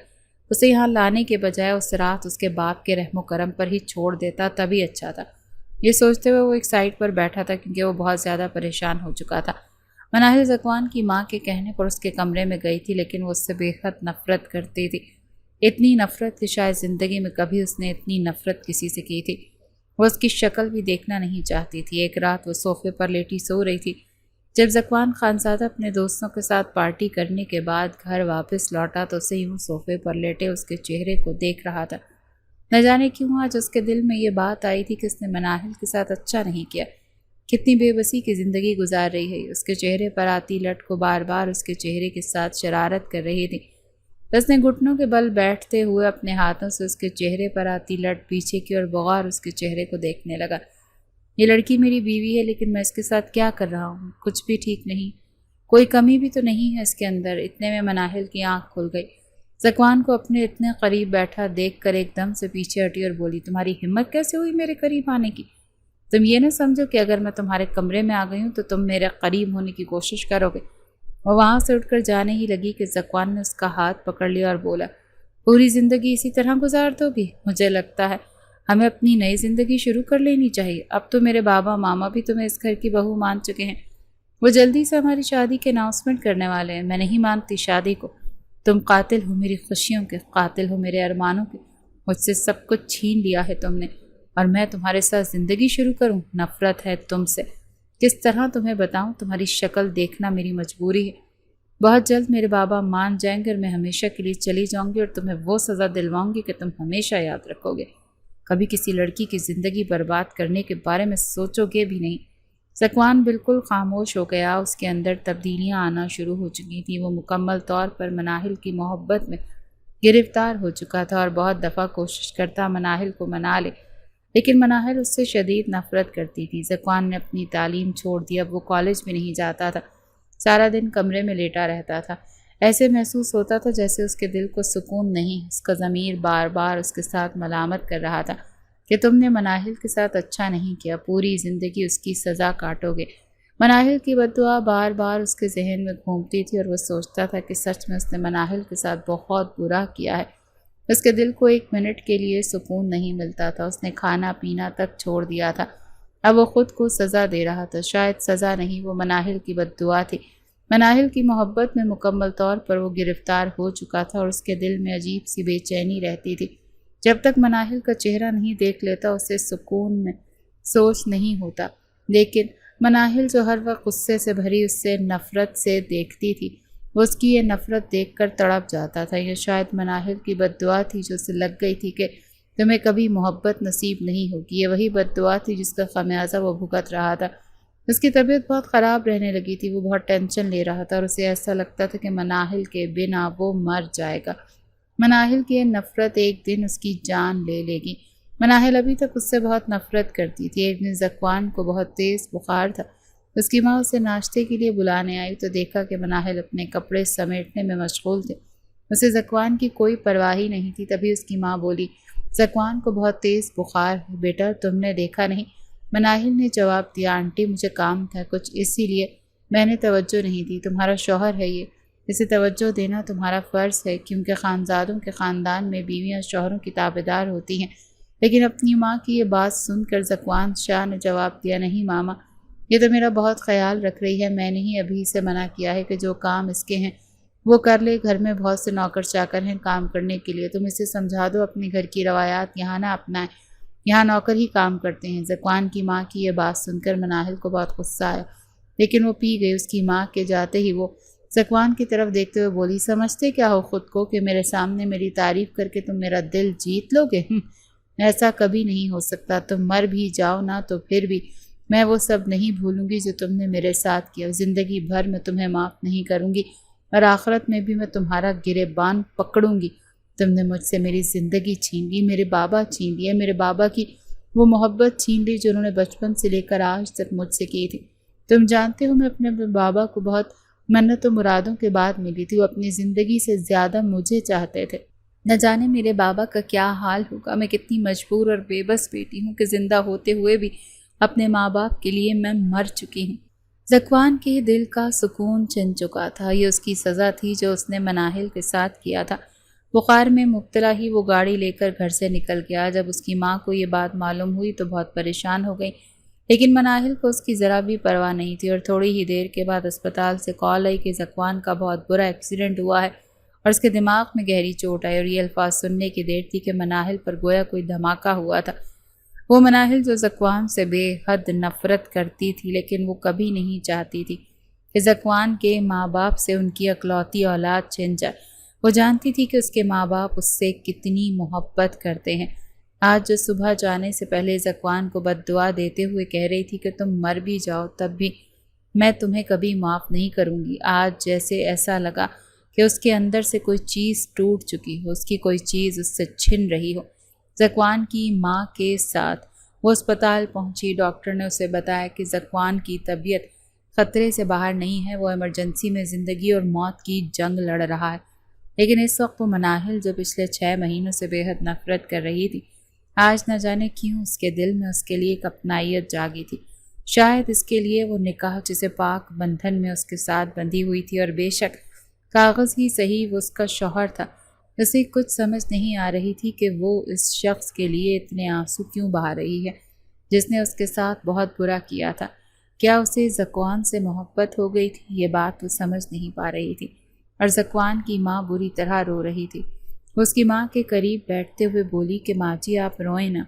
اسے یہاں لانے کے بجائے اس رات اس کے باپ کے رحم و کرم پر ہی چھوڑ دیتا تبھی اچھا تھا۔ یہ سوچتے ہوئے وہ ایک سائڈ پر بیٹھا تھا کیونکہ وہ بہت زیادہ پریشان ہو چکا تھا۔ مناہل ذکوان کی ماں کے کہنے پر اس کے کمرے میں گئی تھی، لیکن وہ اس سے بے حد نفرت کرتی تھی، اتنی نفرت کہ شاید زندگی میں کبھی اس نے اتنی نفرت کسی سے کی تھی۔ وہ اس کی شکل بھی دیکھنا نہیں چاہتی تھی۔ ایک رات وہ صوفے پر لیٹی سو رہی تھی جب ذکوان خانزادہ اپنے دوستوں کے ساتھ پارٹی کرنے کے بعد گھر واپس لوٹا تو اسے یوں صوفے پر لیٹے اس کے چہرے کو دیکھ رہا تھا۔ نہ جانے کیوں آج اس کے دل میں یہ بات آئی تھی کہ اس نے مناہل کے ساتھ اچھا نہیں کیا، کتنی بے بسی کی زندگی گزار رہی ہے۔ اس کے چہرے پر آتی لٹ کو بار بار اس کے چہرے کے ساتھ شرارت کر رہی تھی۔ اس نے گھٹنوں کے بل بیٹھتے ہوئے اپنے ہاتھوں سے اس کے چہرے پر آتی لٹ پیچھے کی اور بغیر اس کے چہرے کو دیکھنے لگا۔ یہ لڑکی میری بیوی ہے، لیکن میں اس کے ساتھ کیا کر رہا ہوں؟ کچھ بھی ٹھیک نہیں، کوئی کمی بھی تو نہیں ہے اس کے اندر۔ اتنے میں مناہل کی آنکھ کھل گئی۔ ذکوان کو اپنے اتنے قریب بیٹھا دیکھ کر ایک دم سے پیچھے ہٹی اور بولی، تمہاری ہمت کیسے ہوئی میرے قریب آنے کی؟ تم یہ نہ سمجھو کہ اگر میں تمہارے کمرے میں آ گئی ہوں تو تم میرے قریب ہونے کی کوشش کرو گے۔ وہ وہاں سے اٹھ کر جانے ہی لگی کہ ذکوان نے اس کا ہاتھ پکڑ لیا اور بولا، پوری زندگی اسی طرح گزار دو گی؟ مجھے لگتا ہے ہمیں اپنی نئی زندگی شروع کر لینی چاہیے۔ اب تو میرے بابا ماما بھی تمہیں اس گھر کی بہو مان چکے ہیں۔ وہ جلدی سے ہماری شادی کے اناؤنسمنٹ کرنے والے ہیں۔ میں نہیں مانتی شادی کو۔ تم قاتل ہو میری خوشیوں کے، قاتل ہو میرے ارمانوں کے۔ مجھ سے سب کچھ چھین لیا ہے تم نے، اور میں تمہارے ساتھ زندگی شروع کروں؟ نفرت ہے تم سے۔ کس طرح تمہیں بتاؤں؟ تمہاری شکل دیکھنا میری مجبوری ہے۔ بہت جلد میرے بابا مان جائیں گے اور میں ہمیشہ کے لیے چلی جاؤں گی، اور تمہیں وہ سزا دلواؤں گی کہ تم ہمیشہ یاد رکھو گے۔ کبھی کسی لڑکی کی زندگی برباد کرنے کے بارے میں سوچو گے بھی نہیں۔ ذکوان بالکل خاموش ہو گیا۔ اس کے اندر تبدیلیاں آنا شروع ہو چکی تھیں۔ وہ مکمل طور پر مناہل کی محبت میں گرفتار ہو چکا تھا اور بہت دفعہ کوشش کرتا مناہل کو منا لے، لیکن مناہل اس سے شدید نفرت کرتی تھی۔ ذکوان نے اپنی تعلیم چھوڑ دی۔ اب وہ کالج میں نہیں جاتا تھا، سارا دن کمرے میں لیٹا رہتا تھا۔ ایسے محسوس ہوتا تھا جیسے اس کے دل کو سکون نہیں۔ اس کا ضمیر بار بار اس کے ساتھ ملامت کر رہا تھا کہ تم نے مناہل کے ساتھ اچھا نہیں کیا، پوری زندگی اس کی سزا کاٹو گے۔ مناہل کی بددعا بار بار اس کے ذہن میں گھومتی تھی، اور وہ سوچتا تھا کہ سچ میں اس نے مناہل کے ساتھ بہت برا کیا ہے۔ اس کے دل کو ایک منٹ کے لیے سکون نہیں ملتا تھا۔ اس نے کھانا پینا تک چھوڑ دیا تھا۔ اب وہ خود کو سزا دے رہا تھا۔ شاید سزا نہیں، وہ مناہل کی بددعا تھی۔ مناہل کی محبت میں مکمل طور پر وہ گرفتار ہو چکا تھا، اور اس کے دل میں عجیب سی بے چینی رہتی تھی۔ جب تک مناہل کا چہرہ نہیں دیکھ لیتا اسے سکون میں سوچ نہیں ہوتا، لیکن مناہل جو ہر وقت غصے سے بھری اس سے نفرت سے دیکھتی تھی، وہ اس کی یہ نفرت دیکھ کر تڑپ جاتا تھا۔ یہ شاید مناہل کی بددعا تھی جو اسے لگ گئی تھی کہ تمہیں کبھی محبت نصیب نہیں ہوگی۔ یہ وہی بددعا تھی جس کا خمیازہ وہ بھگت رہا تھا۔ اس کی طبیعت بہت خراب رہنے لگی تھی۔ وہ بہت ٹینشن لے رہا تھا، اور اسے ایسا لگتا تھا کہ مناہل کے بنا وہ مر جائے گا۔ مناہل کی یہ نفرت ایک دن اس کی جان لے لے گی۔ مناہل ابھی تک اس سے بہت نفرت کرتی تھی۔ ایک دن ذکوان کو بہت تیز بخار تھا۔ اس کی ماں اسے ناشتے کے لیے بلانے آئی تو دیکھا کہ مناہل اپنے کپڑے سمیٹنے میں مشغول تھے۔ اسے ذکوان کی کوئی پرواہ ہی نہیں تھی۔ تبھی اس کی ماں بولی، ذکوان کو بہت تیز بخار ہے بیٹا، تم نے دیکھا نہیں؟ مناہل نے جواب دیا، آنٹی مجھے کام تھا کچھ، اسی لیے میں نے توجہ نہیں دی۔ تمہارا شوہر ہے یہ، اسے توجہ دینا تمہارا فرض ہے، کیونکہ خانزادوں کے خاندان میں بیویاں شوہروں کی تابعدار ہوتی ہیں۔ لیکن اپنی ماں کی یہ بات سن کر ذکوان شاہ نے جواب دیا، نہیں ماما، یہ تو میرا بہت خیال رکھ رہی ہے، میں نے ہی ابھی اسے منع کیا ہے کہ جو کام اس کے ہیں وہ کر لے۔ گھر میں بہت سے نوکر چاکر ہیں کام کرنے کے لیے، تم اسے سمجھا دو اپنے گھر کی روایات یہاں نہ اپنائیں، یہاں نوکر ہی کام کرتے ہیں۔ ذکوان کی ماں کی یہ بات سن کر مناہل کو بہت غصہ آیا، لیکن وہ پی گئی۔ اس کی ماں کے جاتے ہی وہ ذکوان کی طرف دیکھتے ہوئے بولی، سمجھتے کیا ہو خود کو کہ میرے سامنے میری تعریف کر کے تم میرا دل جیت لو گے؟ ایسا کبھی نہیں ہو سکتا۔ تم مر بھی جاؤ نا تو پھر بھی میں وہ سب نہیں بھولوں گی جو تم نے میرے ساتھ کیا۔ زندگی بھر میں تمہیں معاف نہیں کروں گی، اور آخرت میں بھی میں تمہارا گریبان پکڑوں گی۔ تم نے مجھ سے میری زندگی چھین لی، میرے بابا چھین لیے، میرے بابا کی وہ محبت چھین لی جو انہوں نے بچپن سے لے کر آج تک مجھ سے کی تھی۔ تم جانتے ہو میں اپنے بابا کو بہت منت و مرادوں کے بعد ملی تھی۔ وہ اپنی زندگی سے زیادہ مجھے چاہتے تھے۔ نہ جانے میرے بابا کا کیا حال ہوگا۔ میں کتنی مجبور اور بے بس بیٹی ہوں کہ زندہ ہوتے ہوئے بھی اپنے ماں باپ کے لیے میں مر چکی ہوں۔ ذکوان کے دل کا سکون چھن چکا تھا۔ یہ اس کی سزا تھی جو اس نے مناہل کے ساتھ کیا تھا۔ بخار میں مبتلا ہی وہ گاڑی لے کر گھر سے نکل گیا۔ جب اس کی ماں کو یہ بات معلوم ہوئی تو بہت پریشان ہو گئی، لیکن مناہل کو اس کی ذرا بھی پرواہ نہیں تھی، اور تھوڑی ہی دیر کے بعد اسپتال سے کال آئی کہ ذکوان کا بہت برا ایکسیڈنٹ ہوا ہے اور اس کے دماغ میں گہری چوٹ آئی۔ اور یہ الفاظ سننے کی دیر تھی کہ مناہل پر گویا کوئی دھماکہ ہوا تھا۔ وہ مناہل جو ذکوان سے بے حد نفرت کرتی تھی، لیکن وہ کبھی نہیں چاہتی تھی کہ ذکوان کے ماں باپ سے ان کی اکلوتی اولاد چھن جائے۔ وہ جانتی تھی کہ اس کے ماں باپ اس سے کتنی محبت کرتے ہیں۔ آج جو صبح جانے سے پہلے ذکوان کو بد دعا دیتے ہوئے کہہ رہی تھی کہ تم مر بھی جاؤ تب بھی میں تمہیں کبھی معاف نہیں کروں گی، آج جیسے ایسا لگا کہ اس کے اندر سے کوئی چیز ٹوٹ چکی ہو، اس کی کوئی چیز اس سے چھن رہی ہو۔ ذکوان کی ماں کے ساتھ وہ اسپتال پہنچی۔ ڈاکٹر نے اسے بتایا کہ ذکوان کی طبیعت خطرے سے باہر نہیں ہے، وہ ایمرجنسی میں زندگی اور موت کی جنگ لڑ رہا ہے۔ لیکن اس وقت وہ مناہل جو پچھلے 6 مہینوں سے بے حد نفرت کر رہی تھی، آج نہ جانے کیوں اس کے دل میں اس کے لیے ایک اپنائیت جاگی تھی۔ شاید اس کے لیے وہ نکاح جسے پاک بندھن میں اس کے ساتھ بندھی ہوئی تھی، اور بے شک کاغذ ہی صحیح وہ اس کا شوہر تھا، اسے کچھ سمجھ نہیں آ رہی تھی کہ وہ اس شخص کے لیے اتنے آنسو کیوں بہا رہی ہے جس نے اس کے ساتھ بہت برا کیا تھا۔ کیا اسے ذکوان سے محبت ہو گئی تھی؟ یہ بات وہ سمجھ نہیں پا رہی تھی، اور ذکوان کی ماں بری طرح رو رہی تھی۔ اس کی ماں کے قریب بیٹھتے ہوئے بولی کہ ماں جی آپ روئیں نہ۔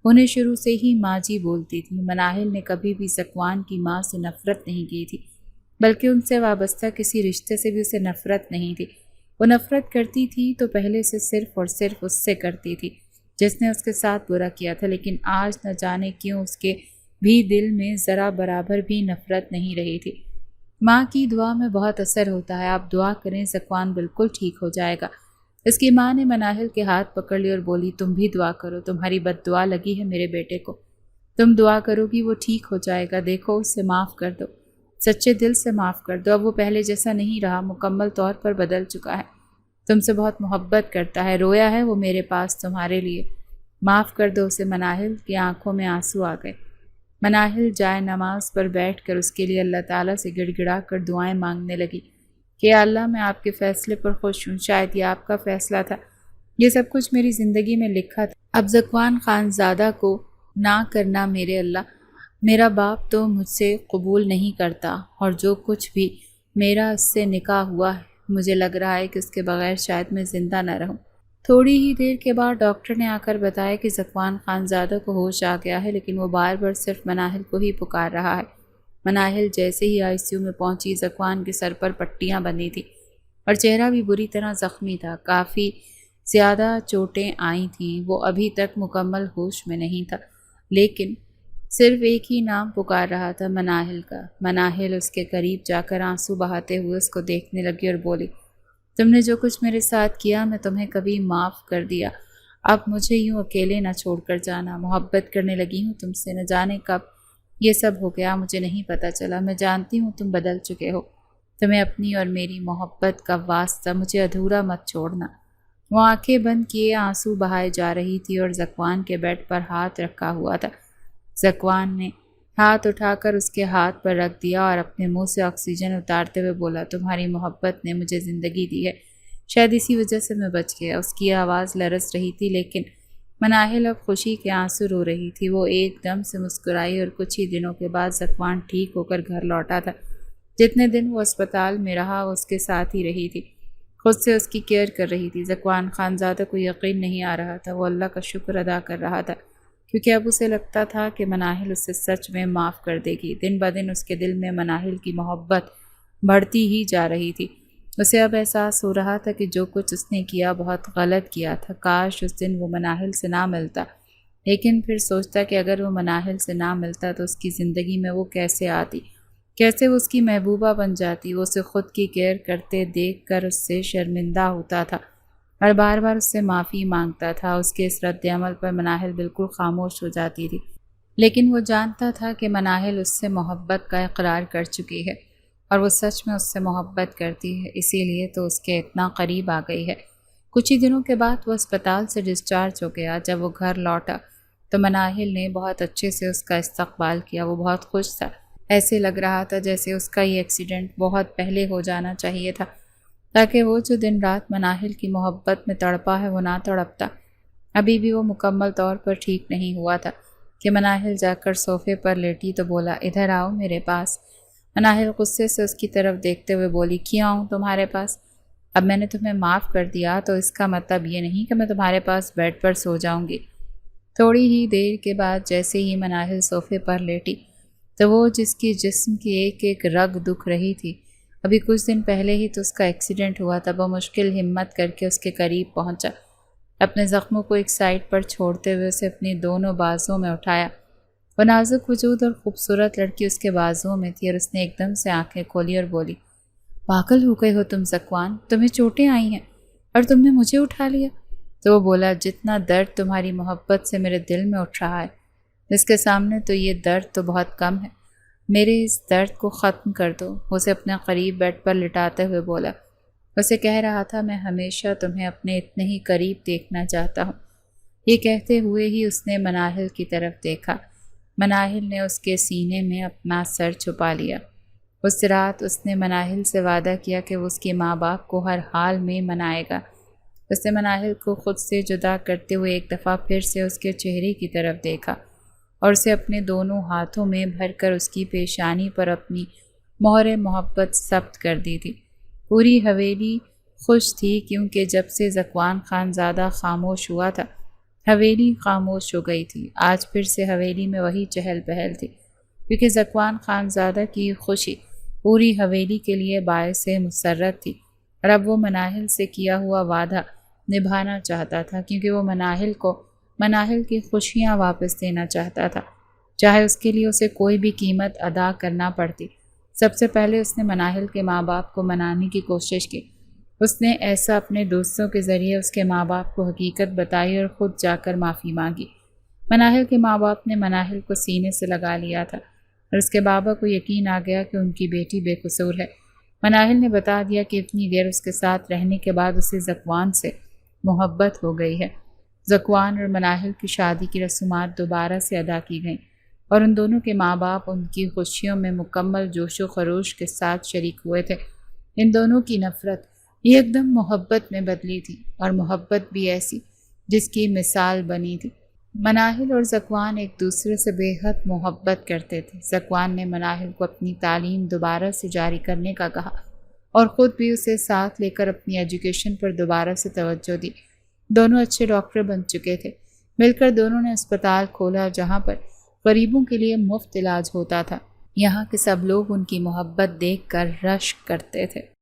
انہیں شروع سے ہی ماں جی بولتی تھی۔ مناہل نے کبھی بھی ذکوان کی ماں سے نفرت نہیں کی تھی، بلکہ ان سے وابستہ کسی رشتے سے بھی اسے نفرت نہیں تھی۔ وہ نفرت کرتی تھی تو پہلے سے صرف اور صرف اس سے کرتی تھی جس نے اس کے ساتھ برا کیا تھا، لیکن آج نہ جانے کیوں اس کے بھی دل میں ذرا برابر بھی نفرت نہیں رہی تھی۔ ماں کی دعا میں بہت اثر ہوتا ہے، آپ دعا کریں ذکوان بالکل ٹھیک ہو جائے گا۔ اس کی ماں نے مناہل کے ہاتھ پکڑ لی اور بولی تم بھی دعا کرو، تمہاری بد دعا لگی ہے میرے بیٹے کو، تم دعا کرو گی وہ ٹھیک ہو جائے گا، دیکھو اسے معاف کر دو، سچے دل سے معاف کر دو، اب وہ پہلے جیسا نہیں رہا، مکمل طور پر بدل چکا ہے، تم سے بہت محبت کرتا ہے، رویا ہے وہ میرے پاس تمہارے لیے، معاف کر دو اسے۔ مناہل کی آنکھوں میں آنسو آ گئے۔ مناہل جائے نماز پر بیٹھ کر اس کے لیے اللہ تعالیٰ سے گڑ گڑا کر دعائیں مانگنے لگی کہ یا اللہ میں آپ کے فیصلے پر خوش ہوں، شاید یہ آپ کا فیصلہ تھا، یہ سب کچھ میری زندگی میں لکھا تھا، اب ذکوان خانزادہ کو نہ کرنا میرے اللہ، میرا باپ تو مجھ سے قبول نہیں کرتا، اور جو کچھ بھی میرا اس سے نکاح ہوا ہے مجھے لگ رہا ہے کہ اس کے بغیر شاید میں زندہ نہ رہوں۔ تھوڑی ہی دیر کے بعد ڈاکٹر نے آ کر بتایا کہ ذکوان خانزادہ کو ہوش آ گیا ہے، لیکن وہ بار بار صرف مناہل کو ہی پکار رہا ہے۔ مناہل جیسے ہی ICU میں پہنچی، ذکوان کے سر پر پٹیاں بندھی تھیں اور چہرہ بھی بری طرح زخمی تھا، کافی زیادہ چوٹیں آئی تھیں، وہ ابھی تک مکمل ہوش میں نہیں تھا، لیکن صرف ایک ہی نام پکار رہا تھا، مناہل کا۔ مناہل اس کے قریب جا کر آنسو بہاتے ہوئے اس کو دیکھنے لگی اور بولی تم نے جو کچھ میرے ساتھ کیا میں تمہیں کبھی معاف کر دیا، اب مجھے یوں اکیلے نہ چھوڑ کر جانا، محبت کرنے لگی ہوں تم سے، نہ جانے کب یہ سب ہو گیا مجھے نہیں پتہ چلا، میں جانتی ہوں تم بدل چکے ہو، تمہیں اپنی اور میری محبت کا واسطہ، مجھے ادھورا مت چھوڑنا۔ وہ آنکھیں بند کیے آنسو بہائے جا رہی تھی اور ذکوان کے بیڈ پر ہاتھ رکھا ہوا تھا۔ ذکوان نے ہاتھ اٹھا کر اس کے ہاتھ پر رکھ دیا اور اپنے منہ سے آکسیجن اتارتے ہوئے بولا تمہاری محبت نے مجھے زندگی دی ہے، شاید اسی وجہ سے میں بچ گیا۔ اس کی آواز لرز رہی تھی، لیکن مناہل اب خوشی کے آنسو رو رہی تھی۔ وہ ایک دم سے مسکرائی اور کچھ ہی دنوں کے بعد ذکوان ٹھیک ہو کر گھر لوٹا تھا۔ جتنے دن وہ اسپتال میں رہا وہ اس کے ساتھ ہی رہی تھی، خود سے اس کی کیئر کر رہی تھی۔ ذکوان خانزادہ کو یقین نہیں آ رہا تھا، وہ اللہ کا شکر ادا کر رہا تھا، کیونکہ اب اسے لگتا تھا کہ مناہل اسے سچ میں معاف کر دے گی۔ دن بدن اس کے دل میں مناہل کی محبت بڑھتی ہی جا رہی تھی۔ اسے اب احساس ہو رہا تھا کہ جو کچھ اس نے کیا بہت غلط کیا تھا، کاش اس دن وہ مناہل سے نہ ملتا، لیکن پھر سوچتا کہ اگر وہ مناہل سے نہ ملتا تو اس کی زندگی میں وہ کیسے آتی، کیسے وہ اس کی محبوبہ بن جاتی۔ وہ اسے خود کی کیئر کرتے دیکھ کر اس سے شرمندہ ہوتا تھا اور بار بار اس سے معافی مانگتا تھا۔ اس کے اس رد عمل پر مناہل بالکل خاموش ہو جاتی تھی، لیکن وہ جانتا تھا کہ مناہل اس سے محبت کا اقرار کر چکی ہے اور وہ سچ میں اس سے محبت کرتی ہے، اسی لیے تو اس کے اتنا قریب آ گئی ہے۔ کچھ ہی دنوں کے بعد وہ اسپتال سے ڈسچارج ہو گیا۔ جب وہ گھر لوٹا تو مناہل نے بہت اچھے سے اس کا استقبال کیا، وہ بہت خوش تھا، ایسے لگ رہا تھا جیسے اس کا یہ ایکسیڈنٹ بہت پہلے ہو جانا چاہیے تھا، تاکہ وہ جو دن رات مناہل کی محبت میں تڑپا ہے وہ نہ تڑپتا۔ ابھی بھی وہ مکمل طور پر ٹھیک نہیں ہوا تھا کہ مناہل جا کر صوفے پر لیٹی تو بولا ادھر آؤ میرے پاس۔ مناہل غصے سے اس کی طرف دیکھتے ہوئے بولی کیوں آؤں تمہارے پاس؟ اب میں نے تمہیں معاف کر دیا تو اس کا مطلب یہ نہیں کہ میں تمہارے پاس بیڈ پر سو جاؤں گی۔ تھوڑی ہی دیر کے بعد جیسے ہی مناہل صوفے پر لیٹی تو وہ جس کی جسم کی ایک ایک رگ دکھ رہی تھی، ابھی کچھ دن پہلے ہی تو اس کا ایکسیڈنٹ ہوا تھا، وہ مشکل ہمت کر کے اس کے قریب پہنچا۔ اپنے زخموں کو ایک سائڈ پر چھوڑتے ہوئے اسے اپنی دونوں بازوؤں میں اٹھایا۔ وہ نازک وجود اور خوبصورت لڑکی اس کے بازوؤں میں تھی اور اس نے ایک دم سے آنکھیں کھولی اور بولی، پاگل ہو گئے ہو تم ذکوان، تمہیں چوٹیں آئی ہیں اور تم نے مجھے اٹھا لیا؟ تو وہ بولا، جتنا درد تمہاری محبت سے میرے دل میں اٹھ رہا ہے، اس کے سامنے تو یہ درد تو بہت کم ہے، میرے اس درد کو ختم کر دو۔ اسے اپنے قریب بیڈ پر لٹاتے ہوئے بولا۔ اسے کہہ رہا تھا، میں ہمیشہ تمہیں اپنے اتنے ہی قریب دیکھنا چاہتا ہوں۔ یہ کہتے ہوئے ہی اس نے مناہل کی طرف دیکھا۔ مناہل نے اس کے سینے میں اپنا سر چھپا لیا۔ اس رات اس نے مناہل سے وعدہ کیا کہ وہ اس کے ماں باپ کو ہر حال میں منائے گا۔ اس نے مناہل کو خود سے جدا کرتے ہوئے ایک دفعہ پھر سے اس کے چہرے کی طرف دیکھا اور اسے اپنے دونوں ہاتھوں میں بھر کر اس کی پیشانی پر اپنی مہر محبت ثبت کر دی تھی۔ پوری حویلی خوش تھی کیونکہ جب سے ذکوان خان زادہ خاموش ہوا تھا، حویلی خاموش ہو گئی تھی۔ آج پھر سے حویلی میں وہی چہل پہل تھی کیونکہ ذکوان خان زادہ کی خوشی پوری حویلی کے لیے باعث مسرت تھی اور اب وہ مناہل سے کیا ہوا وعدہ نبھانا چاہتا تھا کیونکہ وہ مناہل کی خوشیاں واپس دینا چاہتا تھا، چاہے اس کے لیے اسے کوئی بھی قیمت ادا کرنا پڑتی۔ سب سے پہلے اس نے مناہل کے ماں باپ کو منانے کی کوشش کی۔ اس نے ایسا اپنے دوستوں کے ذریعے اس کے ماں باپ کو حقیقت بتائی اور خود جا کر معافی مانگی۔ مناہل کے ماں باپ نے مناہل کو سینے سے لگا لیا تھا اور اس کے بابا کو یقین آ گیا کہ ان کی بیٹی بے قصور ہے۔ مناہل نے بتا دیا کہ اتنی دیر اس کے ساتھ رہنے کے بعد اسے ذکوان سے محبت ہو گئی ہے۔ ذکوان اور مناہل کی شادی کی رسومات دوبارہ سے ادا کی گئیں اور ان دونوں کے ماں باپ ان کی خوشیوں میں مکمل جوش و خروش کے ساتھ شریک ہوئے تھے۔ ان دونوں کی نفرت یہ ایک دم محبت میں بدلی تھی اور محبت بھی ایسی جس کی مثال بنی تھی۔ مناہل اور ذکوان ایک دوسرے سے بے حد محبت کرتے تھے۔ ذکوان نے مناہل کو اپنی تعلیم دوبارہ سے جاری کرنے کا کہا اور خود بھی اسے ساتھ لے کر اپنی ایجوکیشن پر دوبارہ سے توجہ دی۔ دونوں اچھے ڈاکٹر بن چکے تھے۔ مل کر دونوں نے اسپتال کھولا جہاں پر غریبوں کے لیے مفت علاج ہوتا تھا۔ یہاں کے سب لوگ ان کی محبت دیکھ کر رشک کرتے تھے۔